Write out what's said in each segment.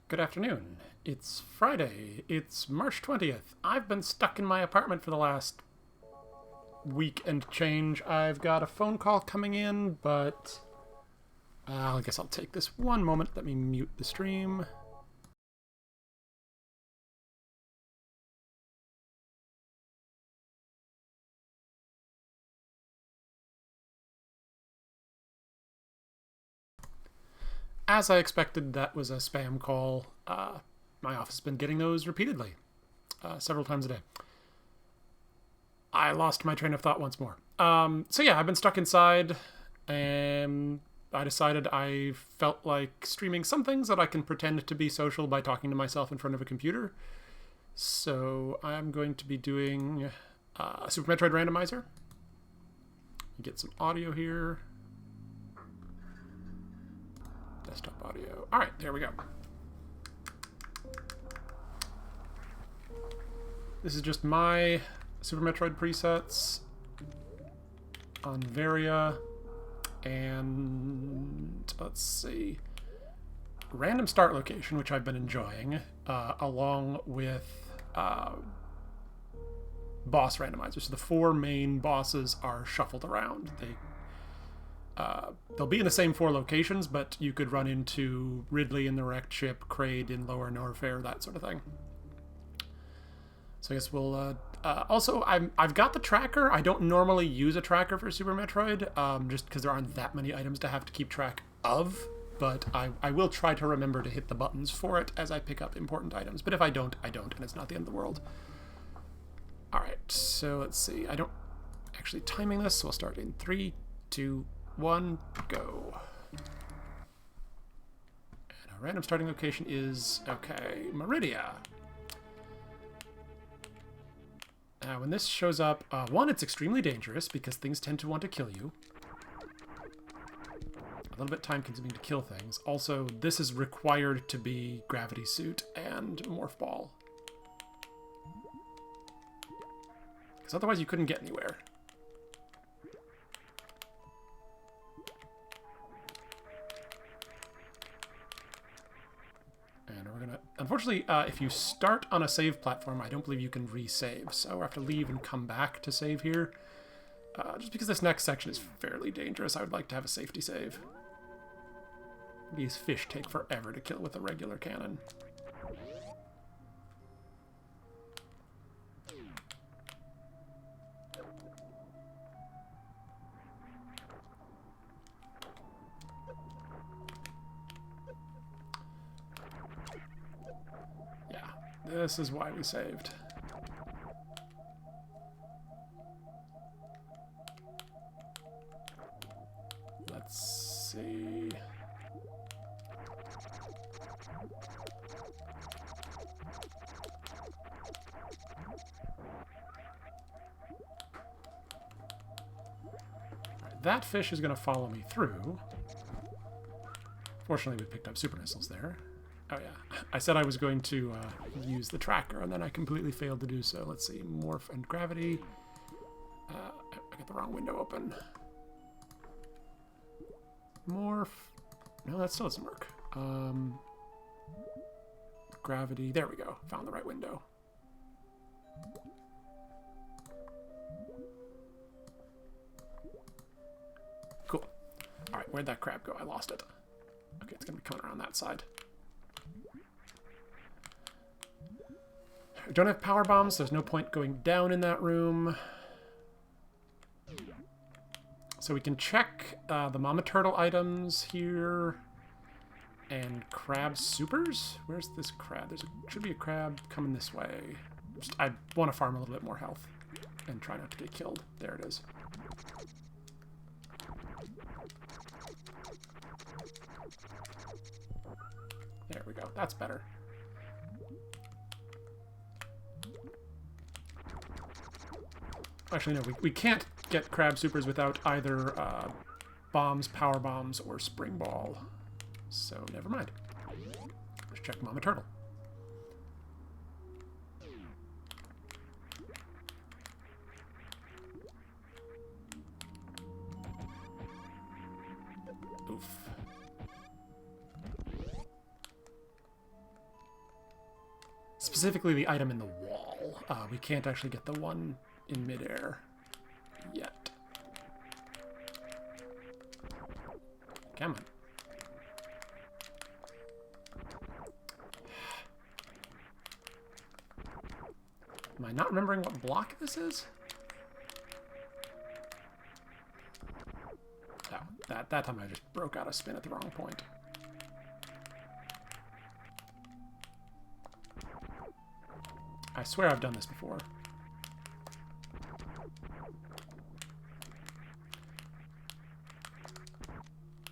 Good afternoon. It's Friday. It's March 20th. I've been stuck in my apartment for the last week and change. I've got a phone call coming in, but I guess I'll take this one moment. Let me mute the stream. As I expected, that was a spam call. My office has been getting those repeatedly, several times a day. I lost my train of thought once more. So yeah, I've been stuck inside, and I decided I felt like streaming some things that I can pretend to be social by talking to myself in front of a computer. So I'm going to be doing a Super Metroid Randomizer. Get some audio here. Desktop audio. All right, there we go. This is just my Super Metroid presets on Varia, and let's see, random start location, which I've been enjoying, along with boss randomizer. So the four main bosses are shuffled around. They'll be in the same four locations, but you could run into Ridley in the wrecked ship, Kraid in Lower Norfair, that sort of thing. So I guess we'll... also, I've got the tracker. I don't normally use a tracker for Super Metroid, just because there aren't that many items to have to keep track of. But I will try to remember to hit the buttons for it as I pick up important items. But if I don't, I don't, and it's not the end of the world. Alright, so let's see. I don't actually timing this, so we'll start in 3, 2, 1, go. And our random starting location is, okay, Meridia. When this shows up, one, it's extremely dangerous because things tend to want to kill you. A little bit time consuming to kill things. Also, this is required to be Gravity Suit and Morph Ball. Because otherwise you couldn't get anywhere. And we're gonna... Unfortunately, if you start on a save platform, I don't believe you can resave. So we have to leave and come back to save here. Just because this next section is fairly dangerous, I would like to have a safety save. These fish take forever to kill with a regular cannon. This is why we saved. Let's see. Right, that fish is going to follow me through. Fortunately, we picked up super missiles there. Oh yeah, I said I was going to use the tracker, and then I completely failed to do so. Let's see, Morph and Gravity. I got the wrong window open. Morph. No, that still doesn't work. Gravity. There we go. Found the right window. Cool. All right, where'd that crab go? I lost it. Okay, it's going to be coming around that side. We don't have power bombs, so there's no point going down in that room. So we can check the Mama Turtle items here. And crab supers? Where's this crab? Should be a crab coming this way. I want to farm a little bit more health and try not to get killed. There it is. There we go. That's better. Actually, no, we can't get crab supers without either bombs, power bombs, or spring ball. So, never mind. Let's check Mama Turtle. Oof. specifically the item in the wall. We can't actually get the one in midair yet. Come on. Am I not remembering what block this is? Oh, that time I just broke out a spin at the wrong point. I swear I've done this before.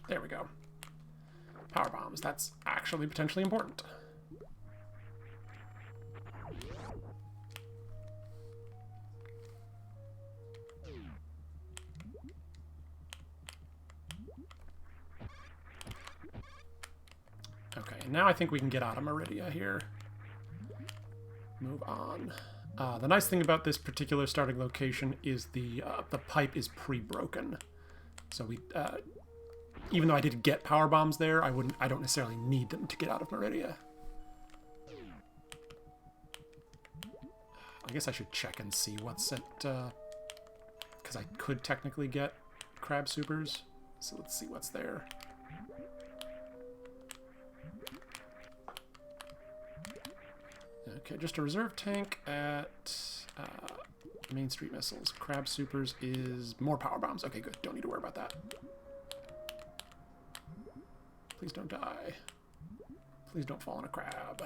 There we go. Power bombs. That's actually potentially important. Okay, now I think we can get out of Meridia here. Move on. The nice thing about this particular starting location is the pipe is pre-broken. So we, even though I did get power bombs there, I don't necessarily need them to get out of Meridia. I guess I should check and see what's at, because I could technically get crab supers. So let's see what's there. Okay, just a reserve tank at Main Street Missiles. Crab supers is more power bombs. Okay, good. Don't need to worry about that. Please don't die. Please don't fall in a crab.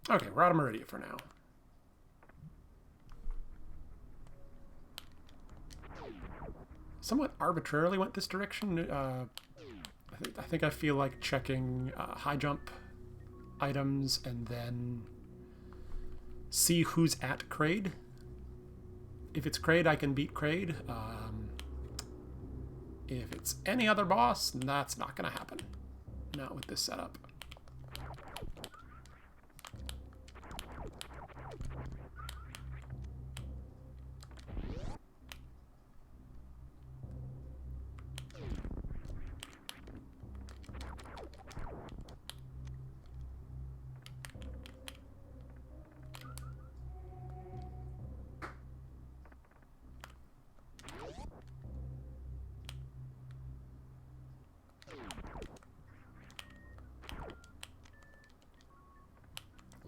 Okay, we're out of Meridia for now. Somewhat arbitrarily went this direction. I think I feel like checking high jump items and then see who's at Kraid. If it's Kraid, I can beat Kraid. If it's any other boss, that's not going to happen. Not with this setup.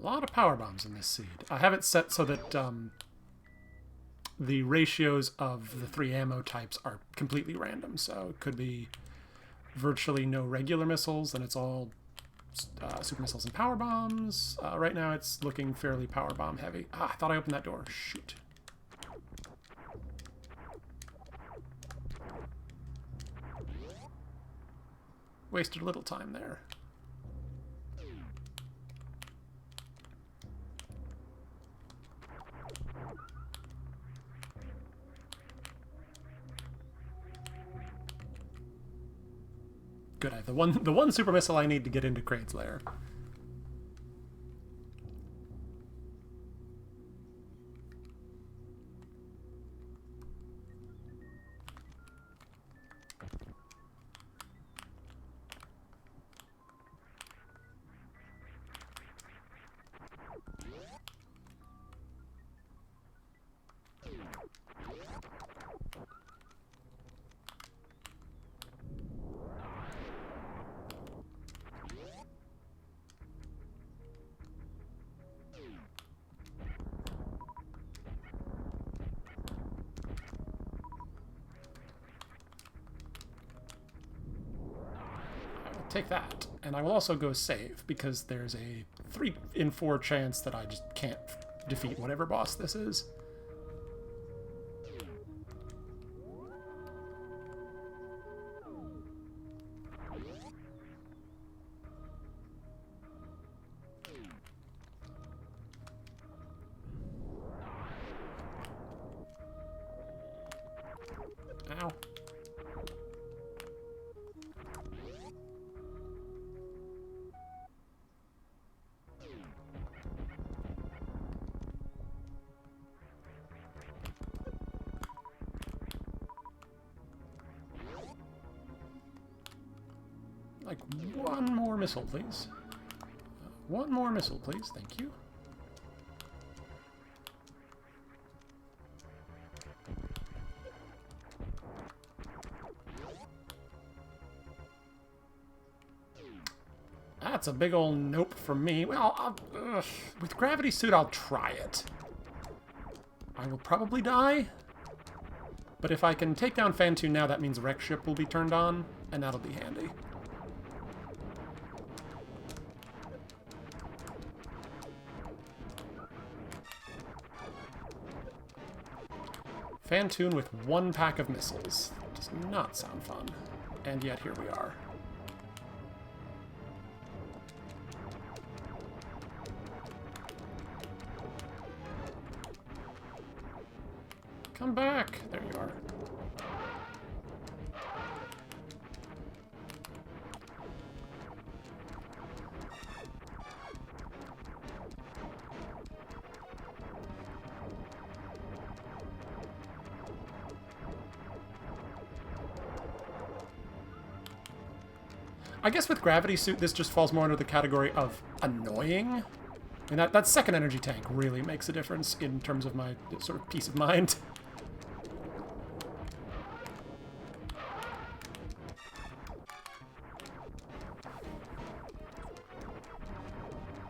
A lot of power bombs in this seed. I have it set so that the ratios of the 3 ammo types are completely random. So it could be virtually no regular missiles, and it's all super missiles and power bombs. Right now it's looking fairly power bomb heavy. Ah, I thought I opened that door. Shoot. Wasted a little time there. Good, I have the one super missile I need to get into Kraid's lair. Take that, and I will also go save, because there's a 3 in 4 chance that I just can't defeat whatever boss this is. Ow. Like, one more missile, please. One more missile, please. Thank you. That's a big old nope from me. Well, with Gravity Suit, I'll try it. I will probably die. But if I can take down Fan2 now, that means Wreck Ship will be turned on, and that'll be handy. Fan2 with one pack of missiles. Does not sound fun. And yet, here we are. Come back! There you are. I guess with Gravity Suit, this just falls more under the category of annoying. I mean, that second energy tank really makes a difference in terms of my sort of peace of mind.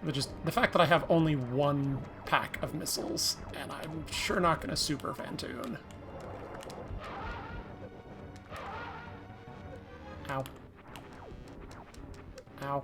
But just the fact that I have only one pack of missiles, and I'm sure not going to super Fan2. Ow. Ow.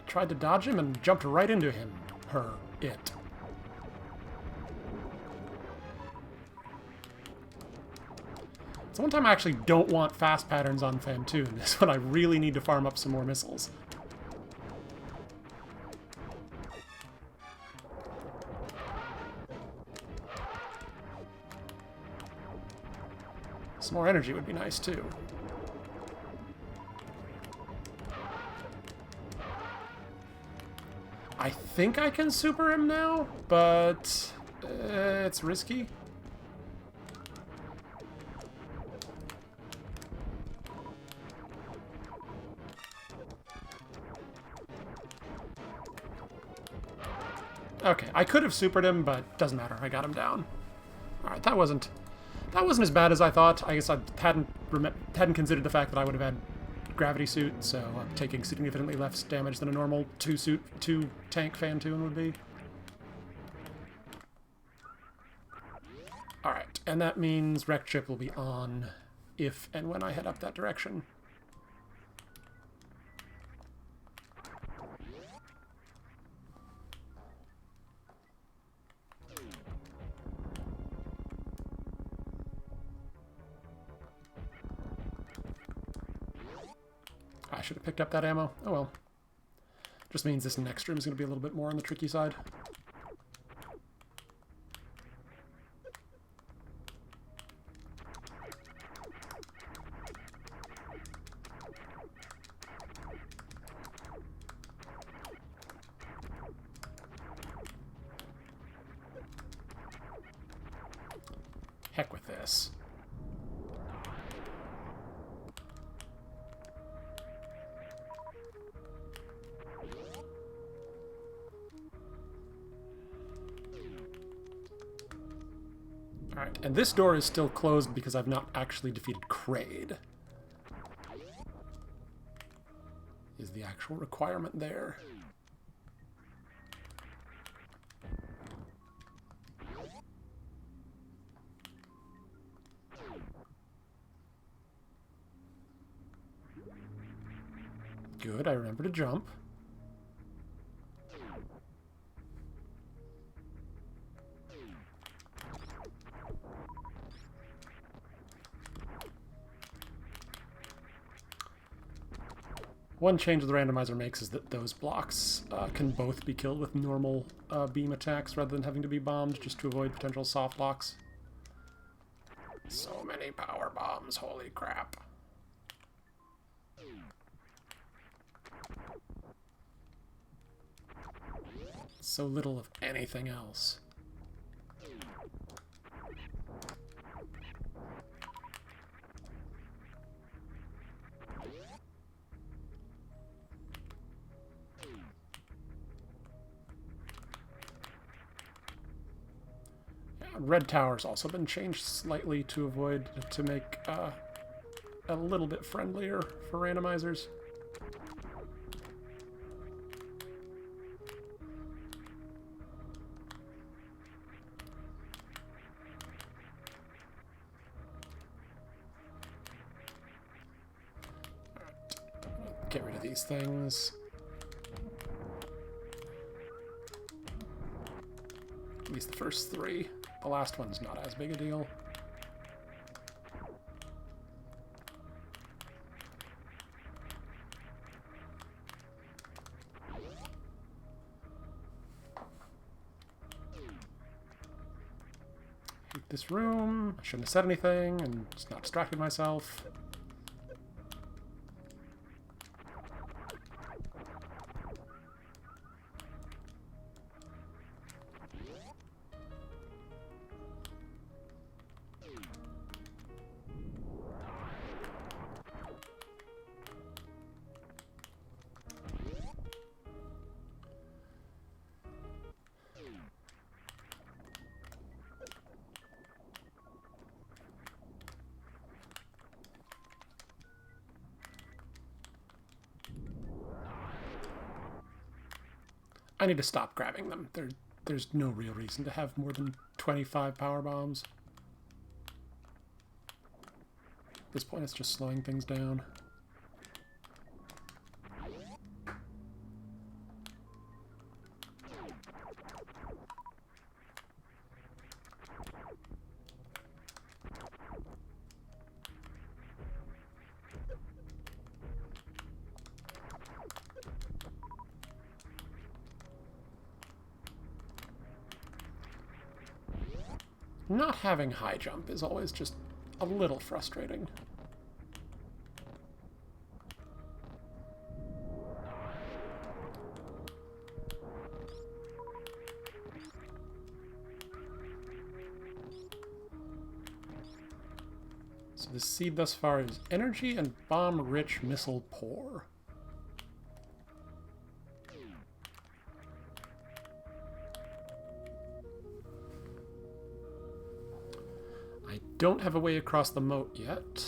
Tried to dodge him and jumped right into him. Her. It. So one time I actually don't want fast patterns on Fan2 is when I really need to farm up some more missiles. Some more energy would be nice too. I think I can super him now, but it's risky. Okay, I could have supered him, but doesn't matter. I got him down. All right, that wasn't as bad as I thought. I guess I hadn't considered the fact that I would have had Gravity Suit, so I'm taking significantly less damage than a normal two tank Fan2 would be. All right, and that means Wreck Ship will be on if and when I head up that direction. I should have picked up that ammo. Oh well. Just means this next room is going to be a little bit more on the tricky side. Heck with this. Alright, and this door is still closed because I've not actually defeated Kraid. Is the actual requirement there? Good, I remember to jump. One change the randomizer makes is that those blocks can both be killed with normal beam attacks rather than having to be bombed, just to avoid potential soft locks. So many power bombs, holy crap. So little of anything else. Red Tower's also been changed slightly to make a little bit friendlier for randomizers. Get rid of these things. At least the first three. The last one's not as big a deal. Hate this room. I shouldn't have said anything and just not distracted myself. I need to stop grabbing them. There's no real reason to have more than 25 power bombs. At this point, it's just slowing things down. Not having high jump is always just a little frustrating. So the seed thus far is energy and bomb-rich missile pour. Don't have a way across the moat yet.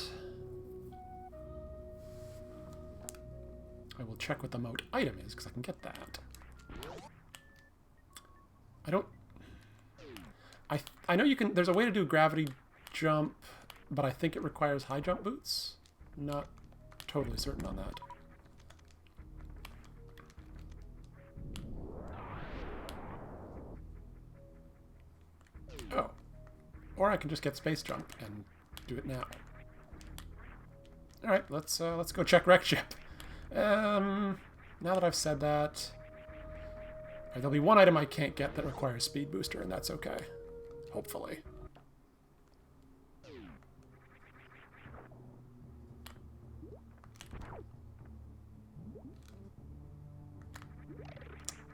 I will check what the moat item is, because I can get that. I know you can... There's a way to do gravity jump, but I think it requires high jump boots. Not totally certain on that. Oh. Or I can just get space jump and do it now. All right, let's go check wreck ship. Now that I've said that, there'll be one item I can't get that requires speed booster, and that's okay. Hopefully.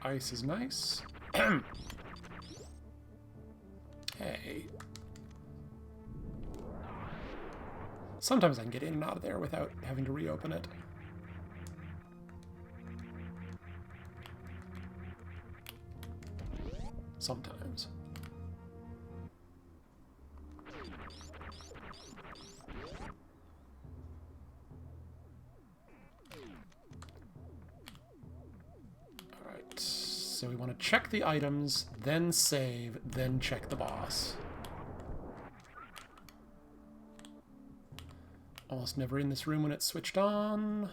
Ice is nice. Hey. Sometimes I can get in and out of there without having to reopen it. Sometimes. Alright, so we want to check the items, then save, then check the boss. Almost never in this room when it's switched on.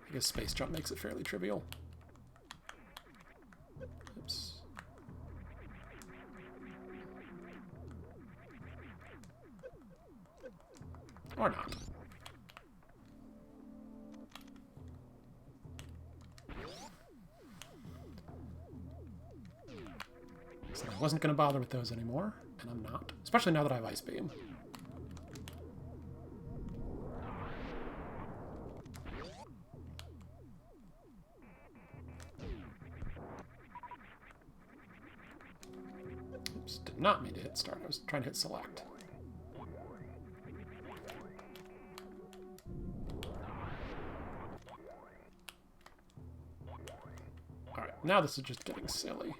I guess space jump makes it fairly trivial. Oops. Or not. So I wasn't going to bother with those anymore. And I'm not. Especially now that I have Ice Beam. Oops, did not mean to hit start. I was trying to hit select. Alright, now this is just getting silly.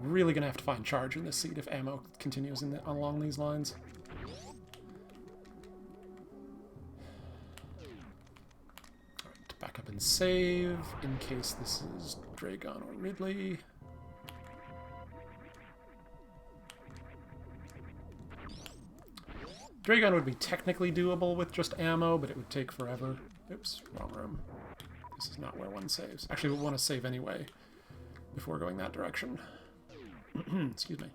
Really gonna have to find charge in this seed if ammo continues along these lines. Alright, back up and save in case this is Dragon or Ridley. Dragon would be technically doable with just ammo, but it would take forever. Oops, wrong room. This is not where one saves. Actually, we'll want to save anyway before going that direction. Excuse me.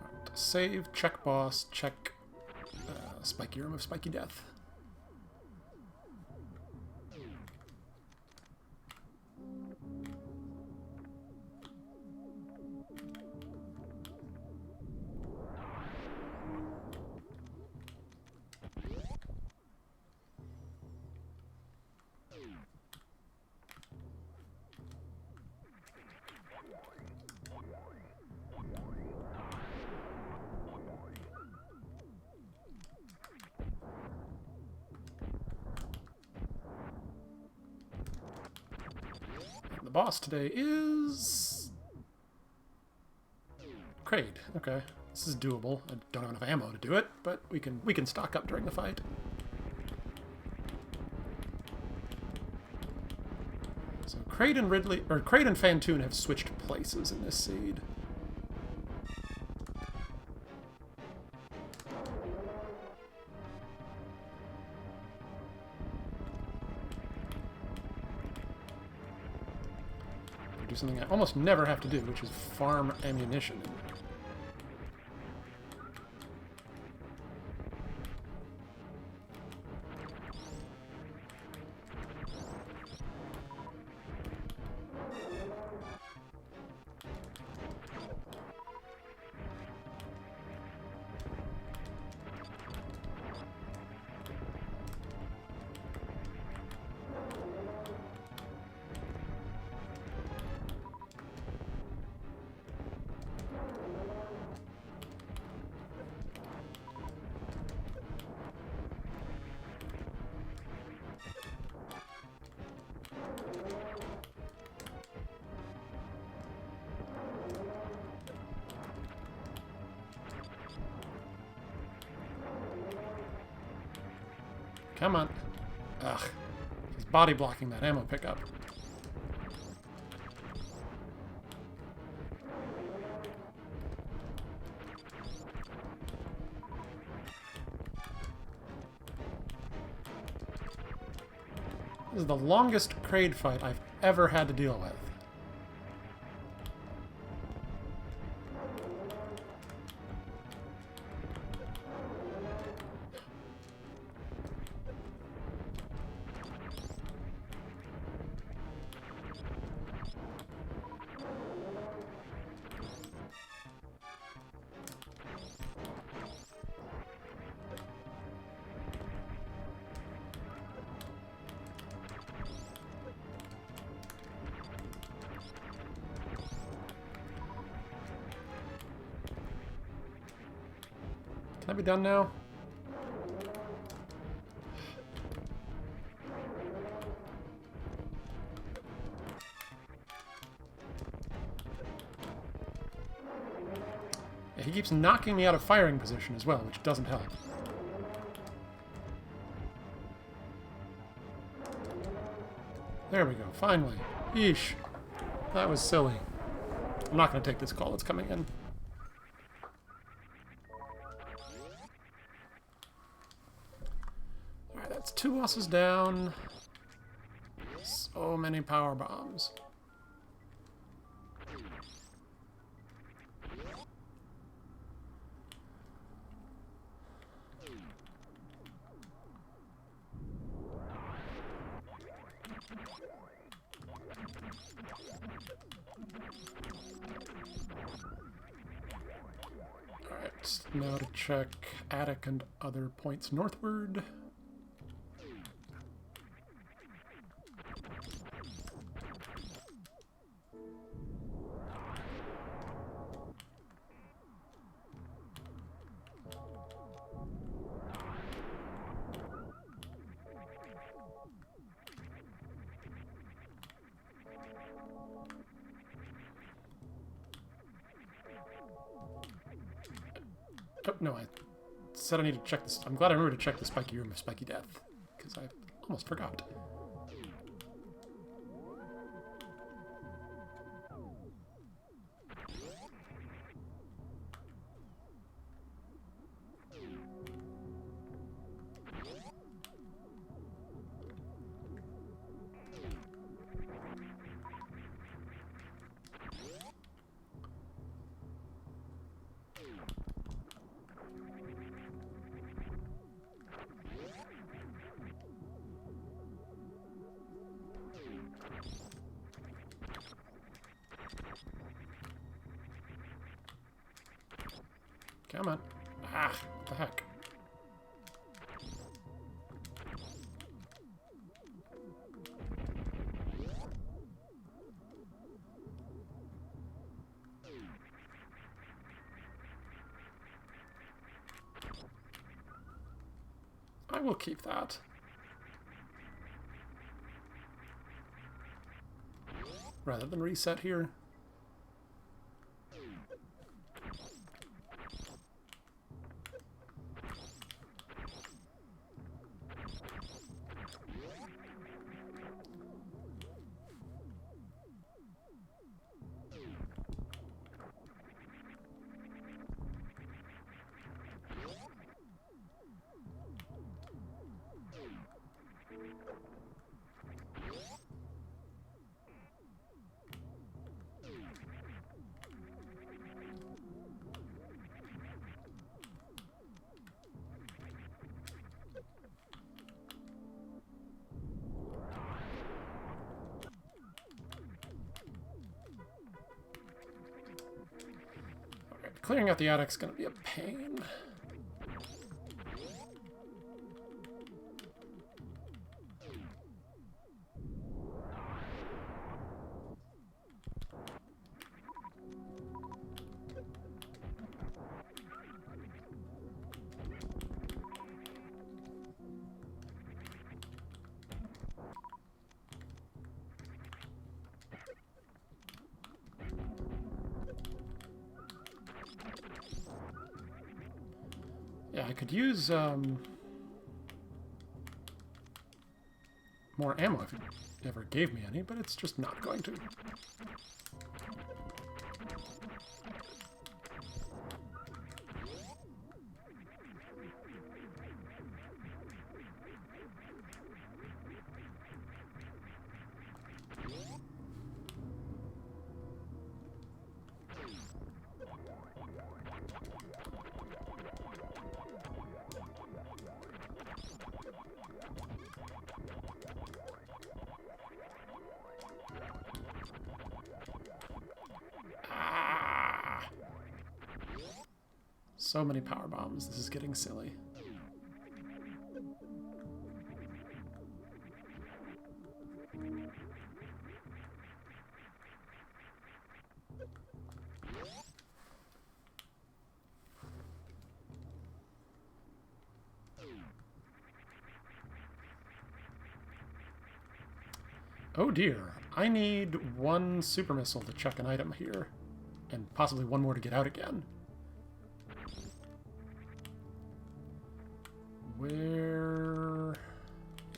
Right, save, check boss, check Spiky Room of Spiky Death. The boss today is Kraid. Okay, this is doable. I don't have enough ammo to do it, but we can stock up during the fight. So Kraid and Fantoon have switched places in this seed. Do something I almost never have to do, which is farm ammunition. Come on. Ugh. He's body blocking that ammo pickup. This is the longest Kraid fight I've ever had to deal with. Can I be done now? Yeah, he keeps knocking me out of firing position as well, which doesn't help. There we go, finally. Yeesh. That was silly. I'm not going to take this call that's coming in. Alright, that's 2 bosses down. So many power bombs. Alright, now to check attic and other points northward. Oh, no, I said I need to check this. I'm glad I remembered to check the spiky room of spiky death, because I almost forgot. Come on. Ah, what the heck? I will keep that. Rather than reset here. Clearing out the attic's gonna be a pain. Yeah, I could use more ammo if it ever gave me any, but it's just not going to. So many power bombs. This is getting silly. Oh dear. I need one super missile to check an item here, and possibly one more to get out again. Where...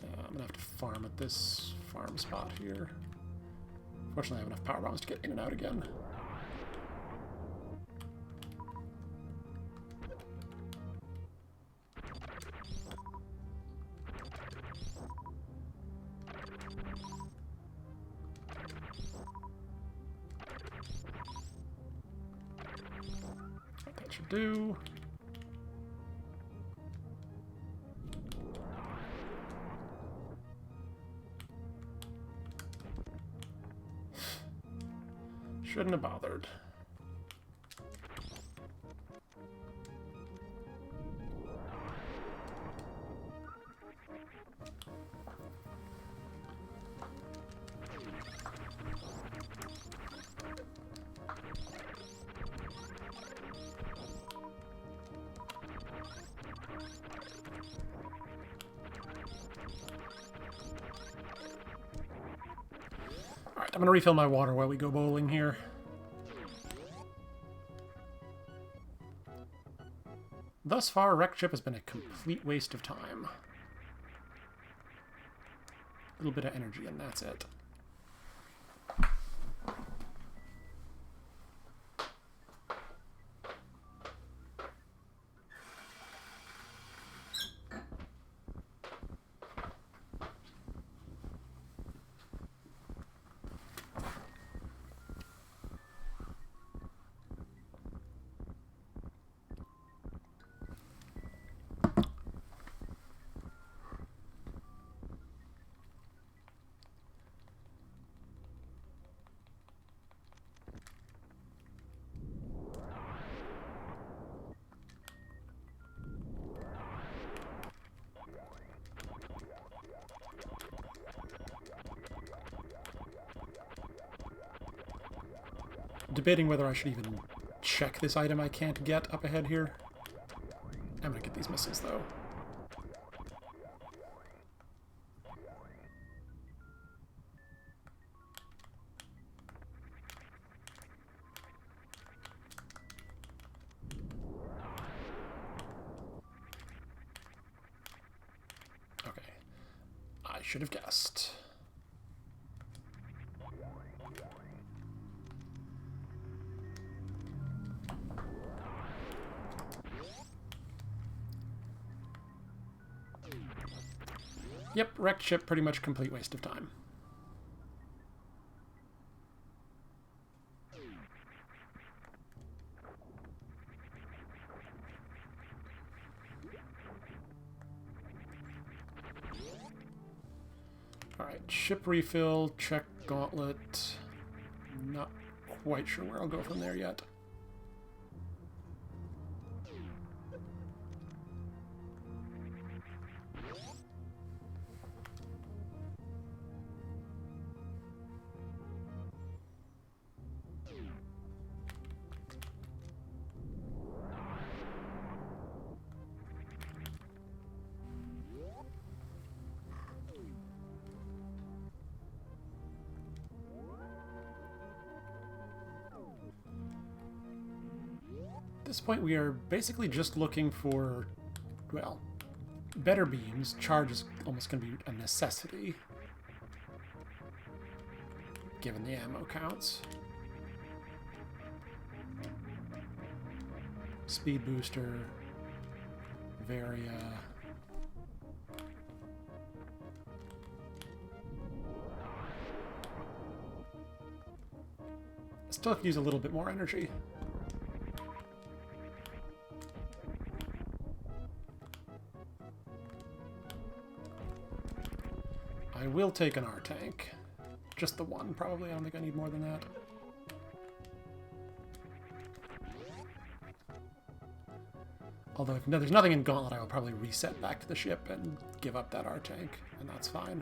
Yeah, I'm gonna have to farm at this farm spot here. Fortunately, I have enough power bombs to get in and out again. That should do. Shouldn't have bothered. Alright, I'm gonna refill my water while we go bowling here. thus far, Wrecked Ship has been a complete waste of time. A little bit of energy, and that's it. Debating whether I should even check this item I can't get up ahead here. I'm gonna get these missiles, though. Okay. I should have guessed. Yep, Wrecked Ship, pretty much complete waste of time. Alright, ship refill, check gauntlet. Not quite sure where I'll go from there yet. At this point, we are basically just looking for, well, better beams. Charge is almost going to be a necessity, given the ammo counts. Speed booster, Varia. Still could use a little bit more energy. I will take an R-Tank. Just the one, probably. I don't think I need more than that. Although if there's nothing in Gauntlet, I will probably reset back to the ship and give up that R-Tank, and that's fine.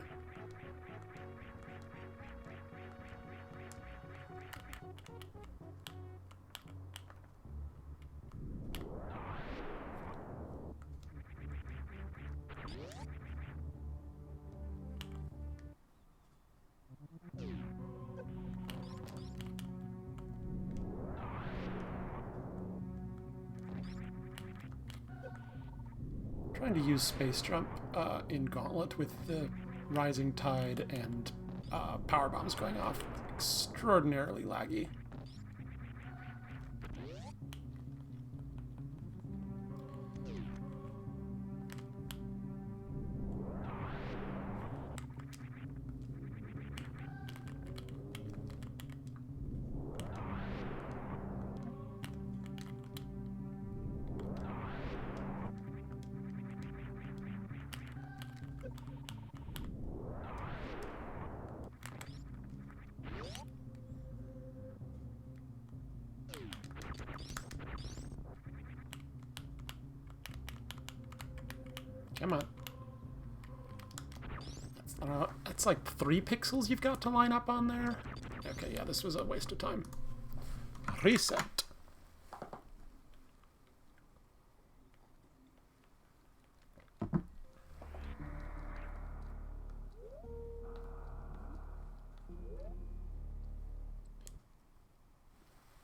Trying to use Space Jump in Gauntlet with the Rising Tide and power bombs going off. Extraordinarily laggy. Come on. That's like 3 pixels you've got to line up on there. Okay, yeah, this was a waste of time. Reset.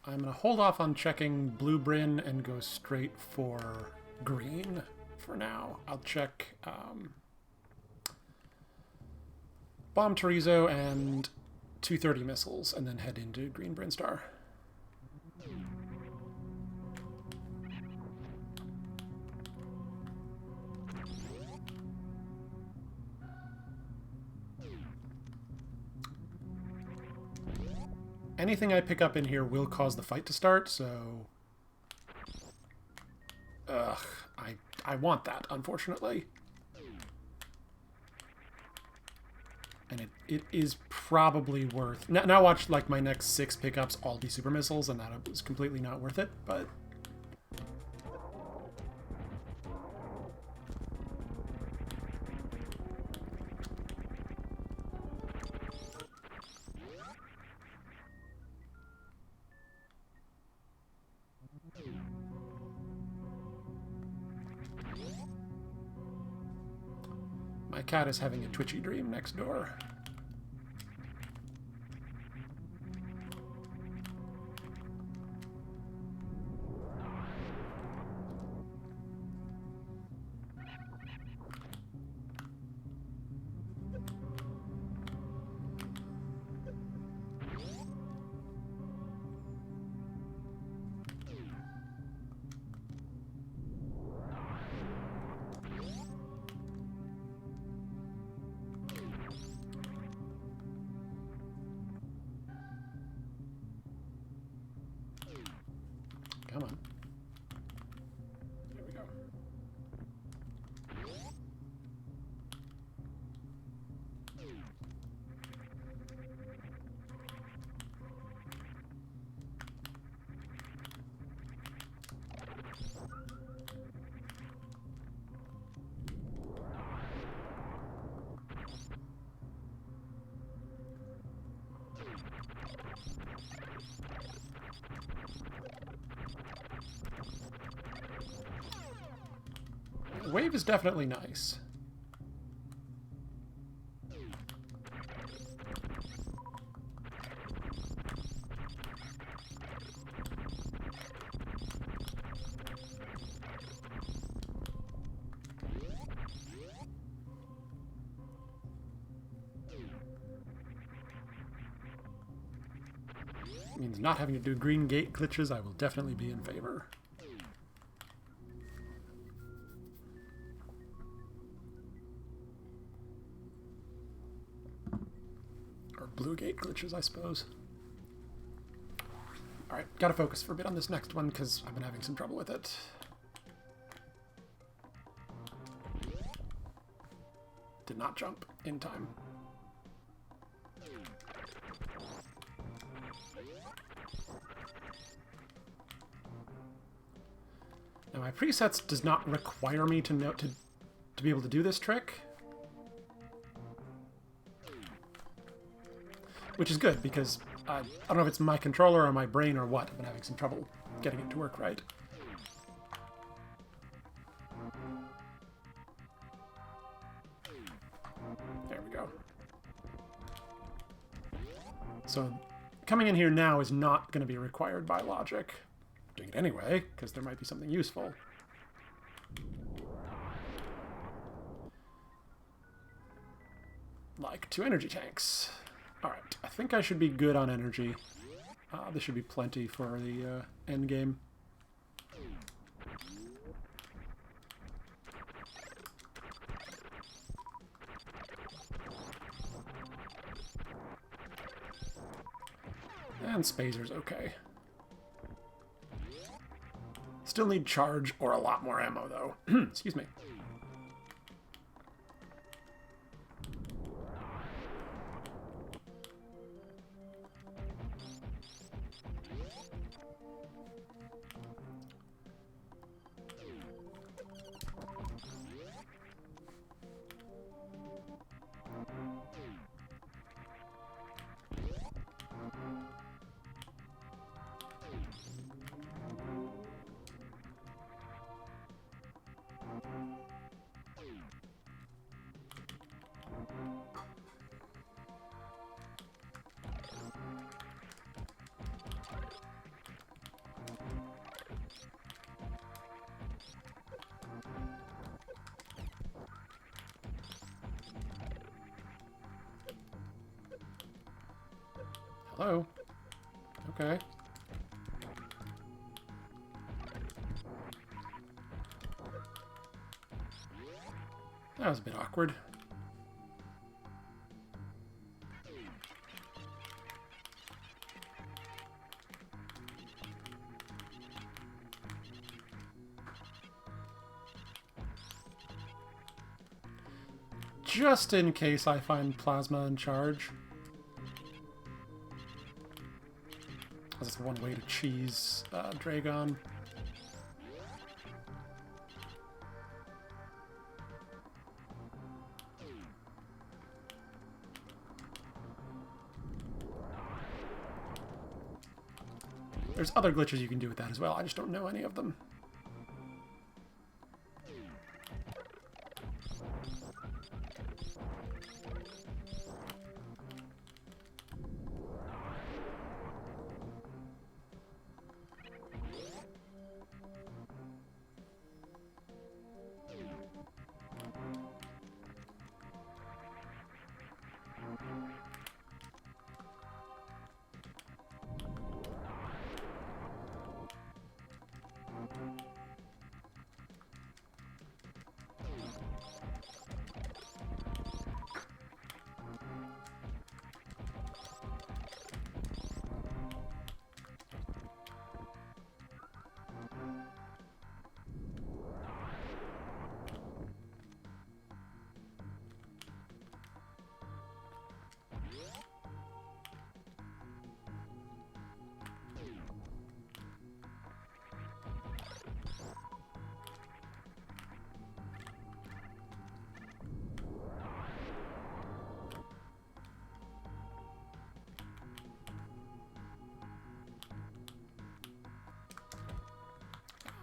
I'm going to hold off on checking Blue Bryn and go straight for green for now. I'll check Bomb Torizo and 230 missiles, and then head into Green Brinstar. Anything I pick up in here will cause the fight to start, so... Ugh, I want that, unfortunately. And it is probably worth... Now watch, like, my next 6 pickups all be super missiles, and that was completely not worth it, but... My cat is having a twitchy dream next door. Come on. There we go. Wave is definitely nice. Means not having to do green gate glitches, I will definitely be in favor. Blue gate glitches, I suppose. Alright, gotta focus for a bit on this next one, because I've been having some trouble with it. Did not jump in time. Now my presets does not require me to know to be able to do this trick. Which is good, because I don't know if it's my controller or my brain or what. I've been having some trouble getting it to work right. There we go. So coming in here now is not going to be required by logic. I'm doing it anyway, because there might be something useful. Like 2 energy tanks. Alright, I think I should be good on energy. This should be plenty for the end game. And Spazer's okay. Still need charge or a lot more ammo, though. Excuse me. Hello? Okay. That was a bit awkward. Just in case I find plasma in charge. That's one way to cheese Dragon. There's other glitches you can do with that as well. I just don't know any of them.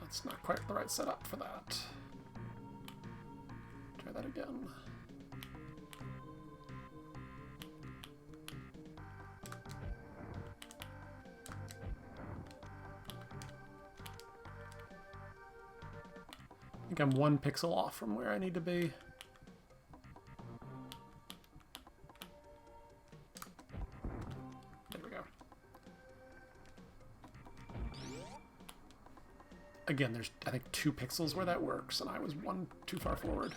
It's not quite the right setup for that. Try that again. I think I'm 1 pixel off from where I need to be. There we go. Again, there's, I think, 2 pixels where that works, and I was 1 too far forward.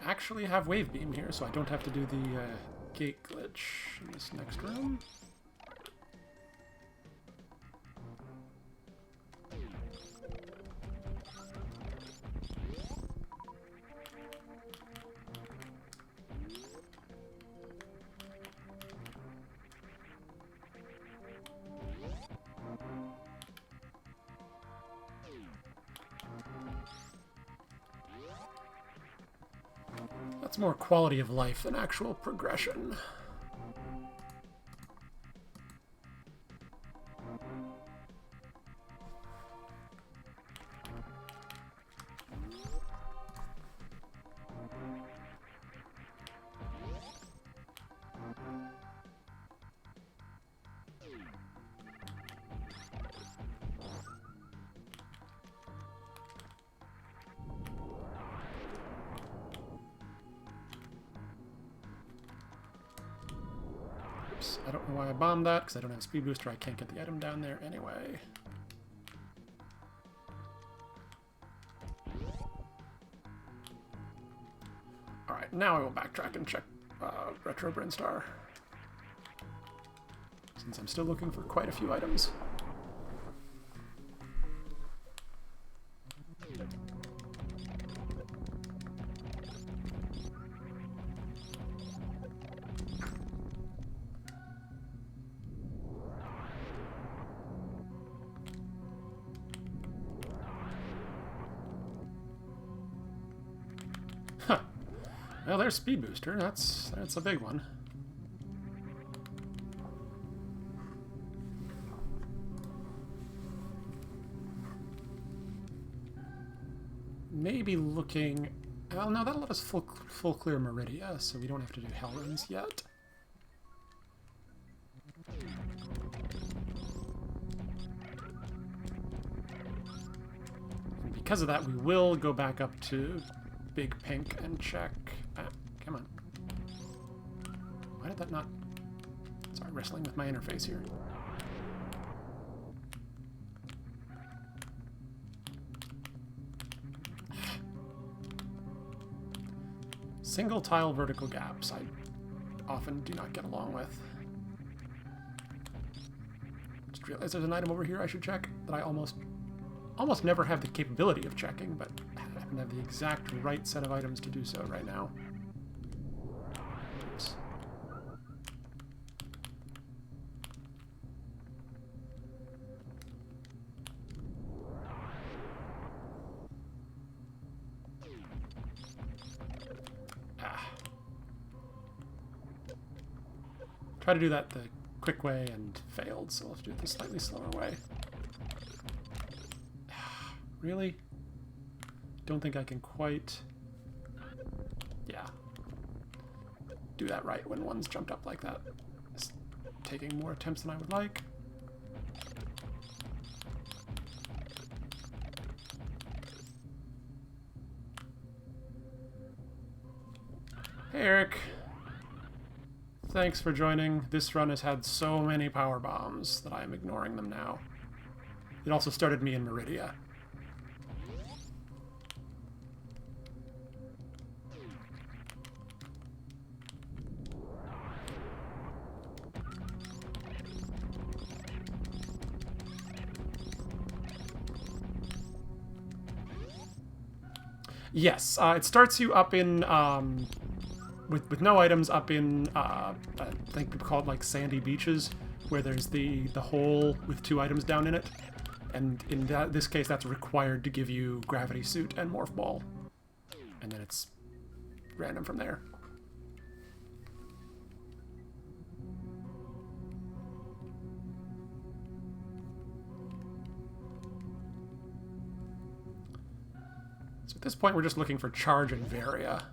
I actually have wave beam here, so I don't have to do the gate glitch in this next room. That's more quality of life than actual progression. I don't know why I bombed that, because I don't have a speed booster. I can't get the item down there anyway. Alright, now I will backtrack and check Retro Brinstar, since I'm still looking for quite a few items. Huh. Well, there's Speed Booster. That's a big one. maybe looking... Well, no, that'll let us full clear Meridia, so we don't have to do Hellrunds yet. And because of that, we will go back up to Big Pink and check... come on. Why did that not... Sorry, wrestling with my interface here. Single tile vertical gaps I often do not get along with. Just realized there's an item over here I should check that I almost never have the capability of checking, but I happen to have the exact right set of items to do so right now. Oops. Try to do that the quick way and failed, so let's do it the slightly slower way. Really? Don't think I can quite... Yeah. Do that right when one's jumped up like that. It's taking more attempts than I would like. Hey, Eric. Thanks for joining. This run has had so many power bombs that I am ignoring them now. It also started me in Meridia. Yes, it starts you up in... With no items up in, I think we call it like sandy beaches, where there's the hole with 2 items down in it. And in this case, that's required to give you gravity suit and morph ball. And then it's random from there. So at this point, we're just looking for charge and varia.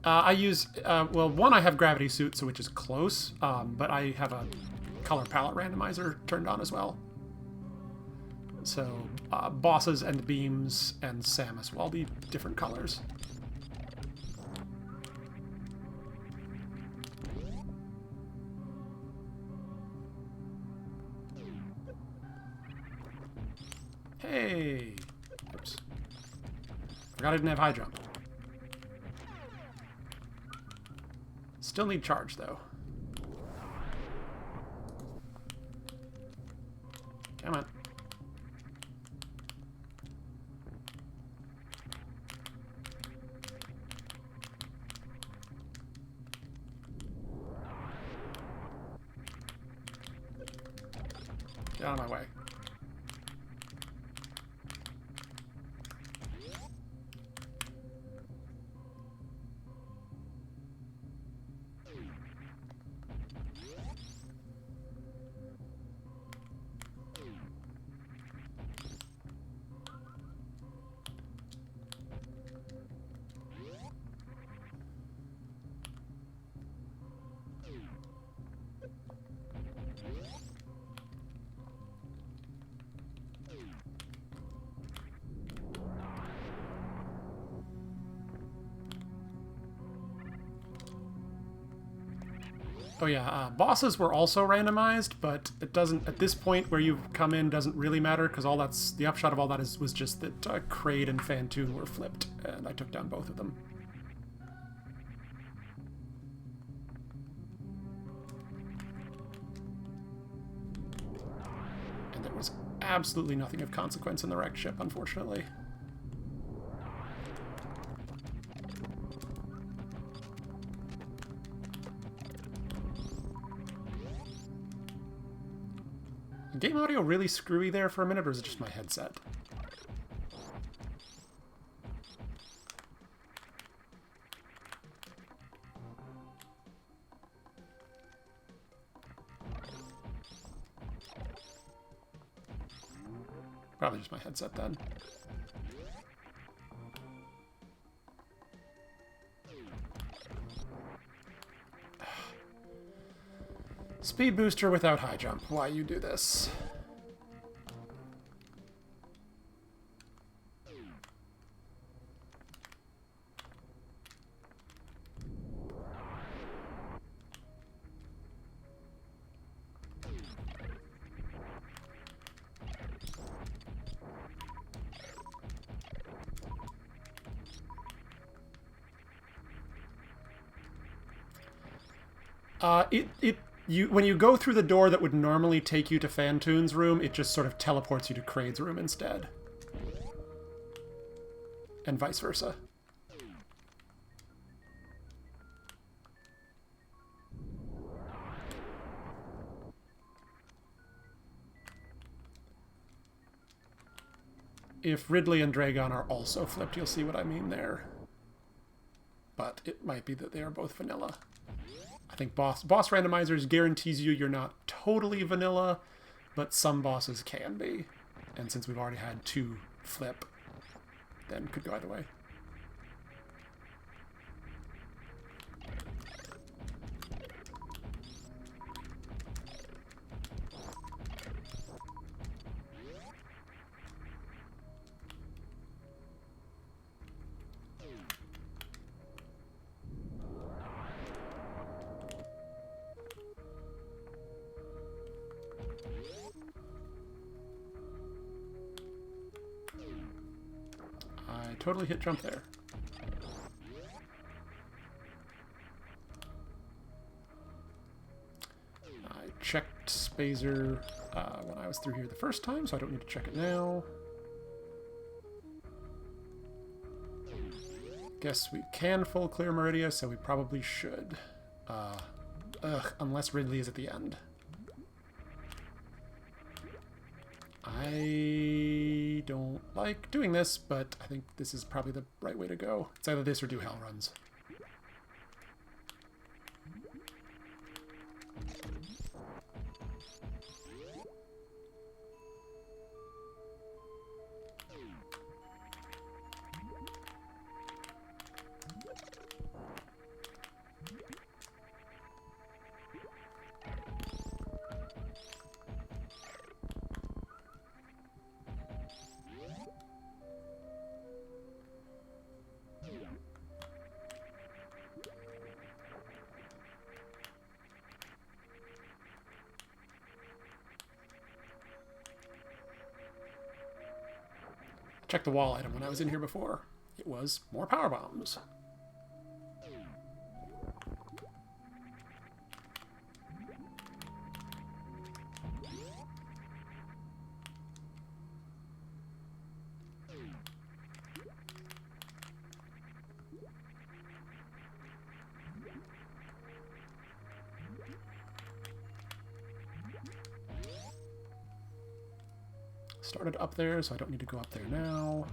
I use, well, one, I have gravity suit, so which is close, but I have a color palette randomizer turned on as well. So bosses and beams and Samus will all be different colors. Hey! Oops. Forgot I didn't have high jump. Still need charge, though. Come on. Get out of my way. Oh yeah, bosses were also randomized, but it doesn't, at this point where you've come in, doesn't really matter, because all that's, the upshot of all that was just that Kraid and Fantoon were flipped, and I took down both of them. And there was absolutely nothing of consequence in the wrecked ship, unfortunately. Game audio really screwy there for a minute, or is it just my headset? Probably just my headset then. Speed booster without high jump. Why you do this? When you go through the door that would normally take you to Fantoon's room, it just sort of teleports you to Kraid's room instead. And vice versa. If Ridley and Dragon are also flipped, you'll see what I mean there. But it might be that they are both vanilla. I think boss randomizers guarantees you're not totally vanilla, but some bosses can be. And since we've already had 2 flip, then could go either way. Totally hit jump there. I checked Spazer when I was through here the first time, so I don't need to check it now. Guess we can full clear Meridia, so we probably should. Unless Ridley is at the end. I don't like doing this, but I think this is probably the right way to go. It's either this or do hell runs. Check the wall item when I was in here before. It was more power bombs. Started up there, so I don't need to go up there now.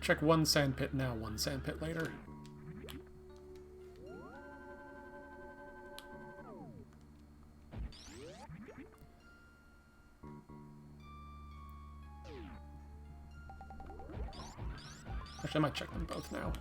Check one sandpit now, one sandpit later. Actually, I might check them both now.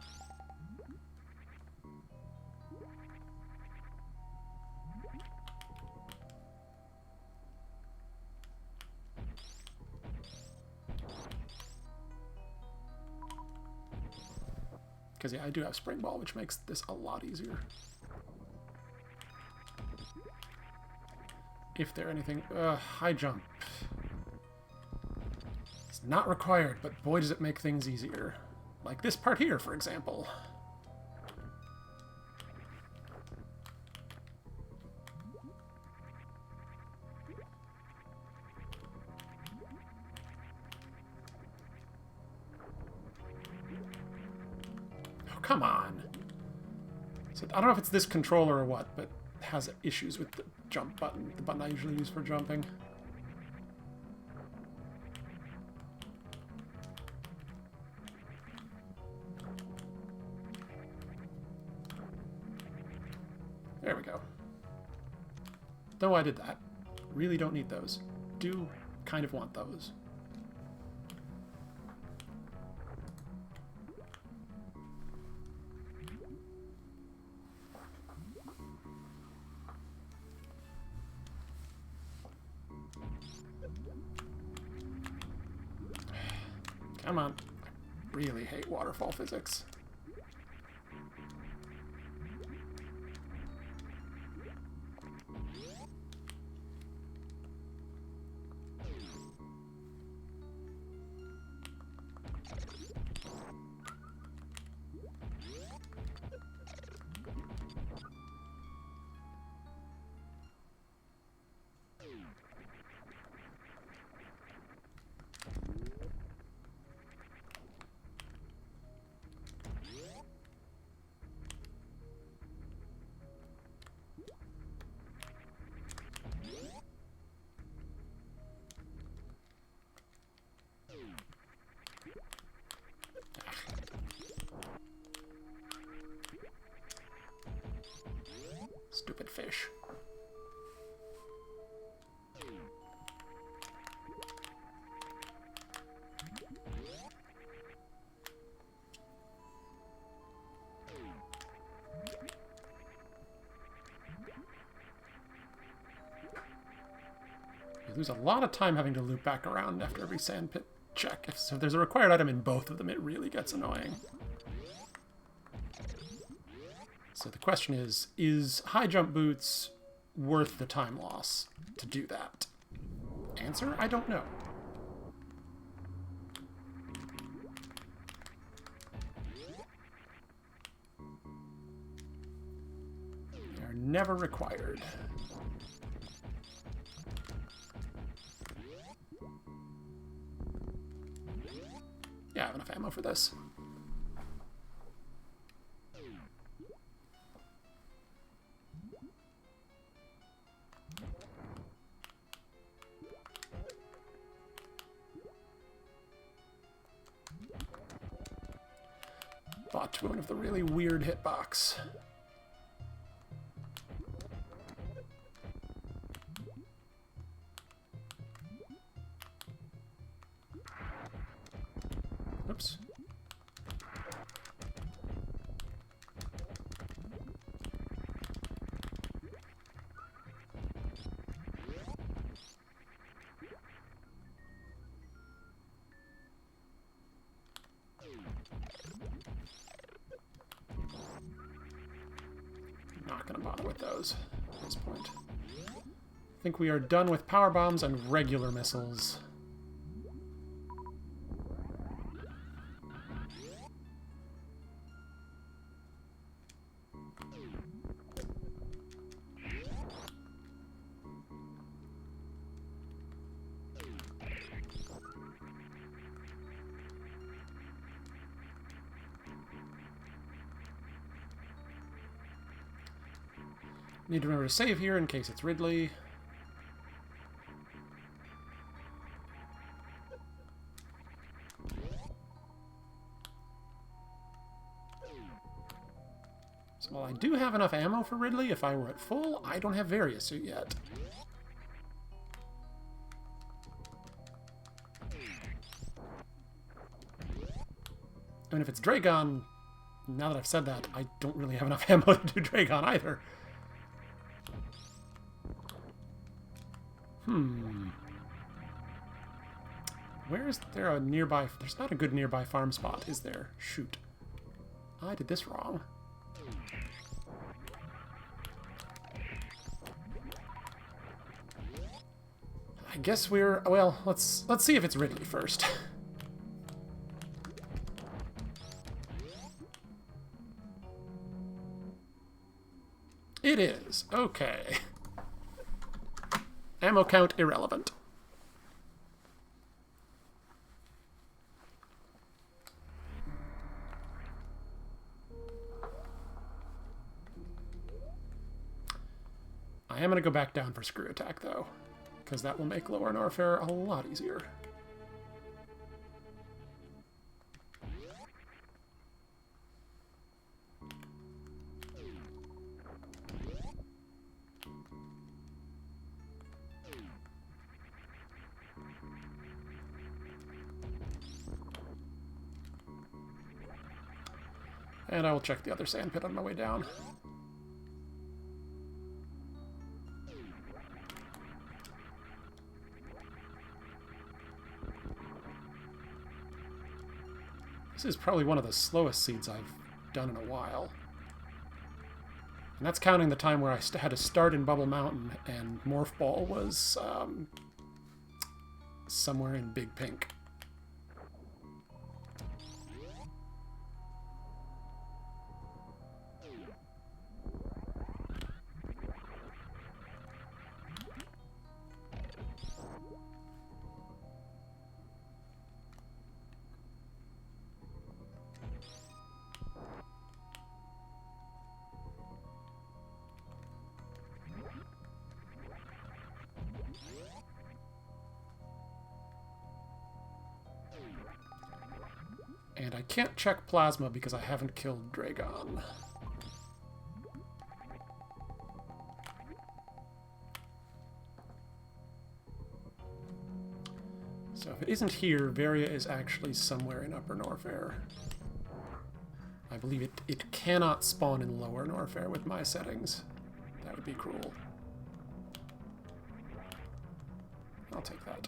Because, yeah, I do have Spring Ball, which makes this a lot easier. If there anything... high jump. It's not required, but boy does it make things easier. Like this part here, for example. come on. So I don't know if it's this controller or what, but it has issues with the jump button, the button I usually use for jumping. There we go. Though I did that. Really don't need those. Do kind of want those. Come on. I really hate waterfall physics. Stupid fish. You lose a lot of time having to loop back around after every sandpit check. So if there's a required item in both of them, it really gets annoying. So the question is high jump boots worth the time loss to do that? Answer, I don't know. They are never required. Yeah, I have enough ammo for this. Bought one of the really weird hitbox. Oops. Not gonna bother with those at this point. I think we are done with power bombs and regular missiles. Need to remember to save here in case it's Ridley. So while I do have enough ammo for Ridley, if I were at full, I don't have Various Suit yet. I mean, if it's Dragon, now that I've said that, I don't really have enough ammo to do Dragon either. Where is there a nearby... There's not a good nearby farm spot, is there? Shoot. I did this wrong. I guess we're... Well, let's see if it's Ridley first. It is. Okay. Ammo count irrelevant. I am going to go back down for Screw Attack, though, because that will make Lower Norfair a lot easier. And I will check the other sand pit on my way down. This is probably one of the slowest seeds I've done in a while. And that's counting the time where I had to start in Bubble Mountain and Morph Ball was somewhere in Big Pink. And I can't check Plasma because I haven't killed Dragon. So if it isn't here, Varia is actually somewhere in Upper Norfair. I believe it cannot spawn in Lower Norfair with my settings. That would be cruel. I'll take that.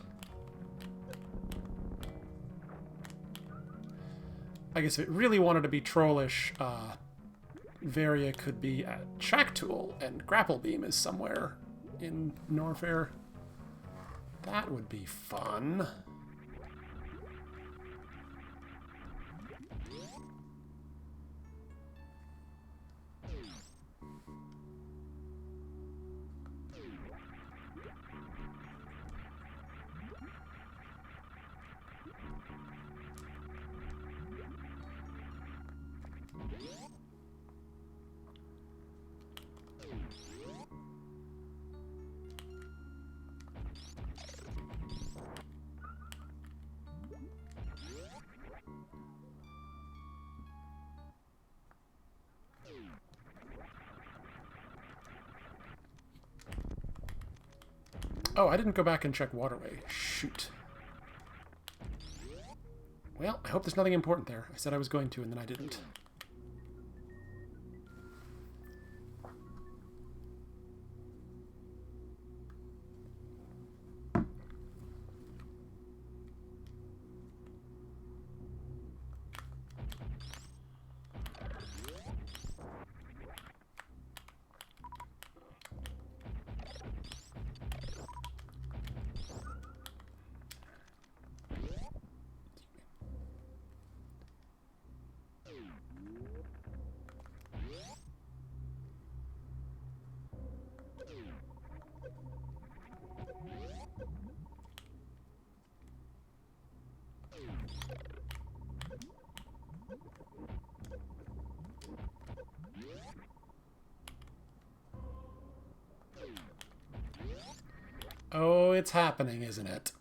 I guess if it really wanted to be trollish, Varia could be at Shack Tool, and Grapple Beam is somewhere in Norfair. That would be fun. Oh, I didn't go back and check Waterway. Shoot. Well, I hope there's nothing important there. I said I was going to, and then I didn't. Oh, it's happening, isn't it?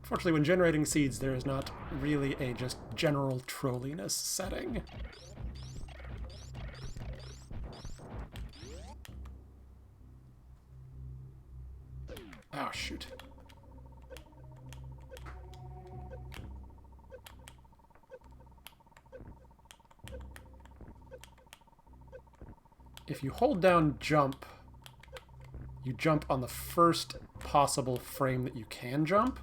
Unfortunately, when generating seeds, there is not really a just general trolliness setting. Oh, shoot. If you hold down jump, you jump on the first possible frame that you can jump,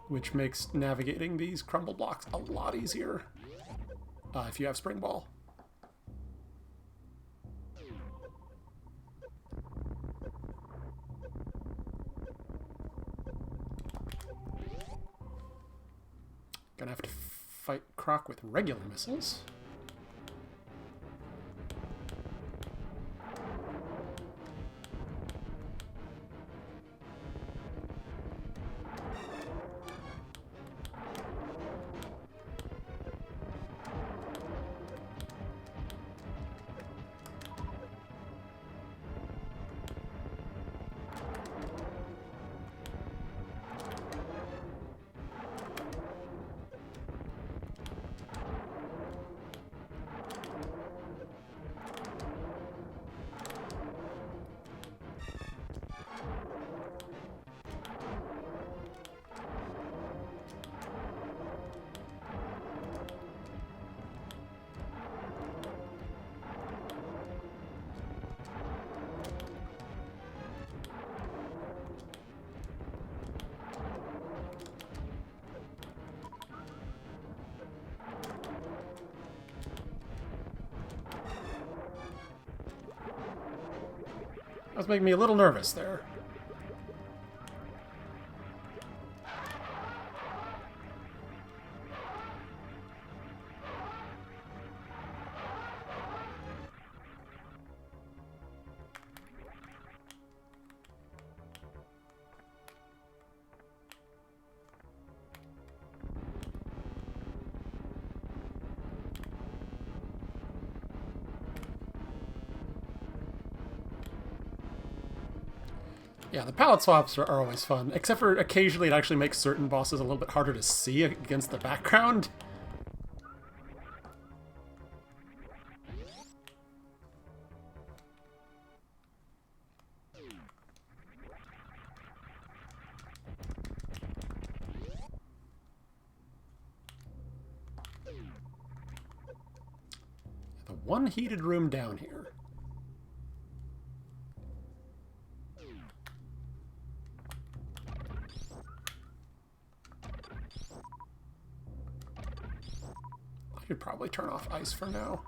which makes navigating these crumble blocks a lot easier if you have Spring Ball. Gonna have to fight Croc with regular missiles. That was making me a little nervous there. Yeah, the palette swaps are always fun, except for occasionally it actually makes certain bosses a little bit harder to see against the background. The one heated room down here. I could probably turn off ice for now.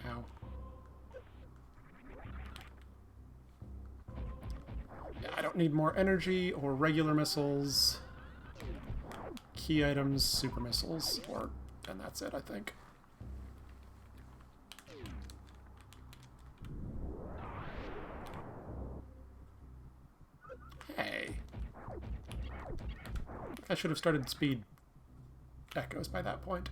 Ow. Yeah, I don't need more energy or regular missiles. Key items, super missiles, and that's it, I think. Hey. I should have started speed echoes by that point.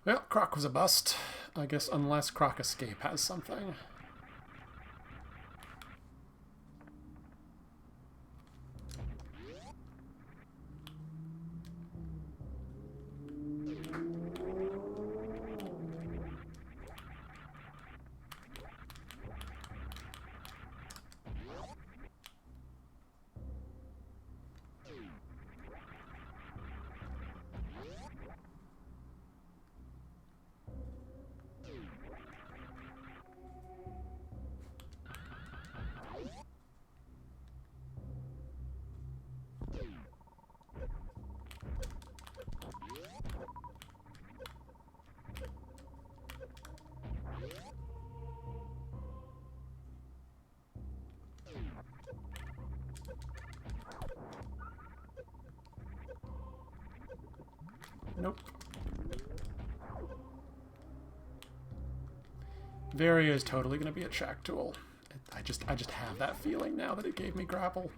Well, Croc was a bust. I guess unless Croc Escape has something. Nope. Varia is totally going to be a check tool. I just have that feeling now that it gave me grapple.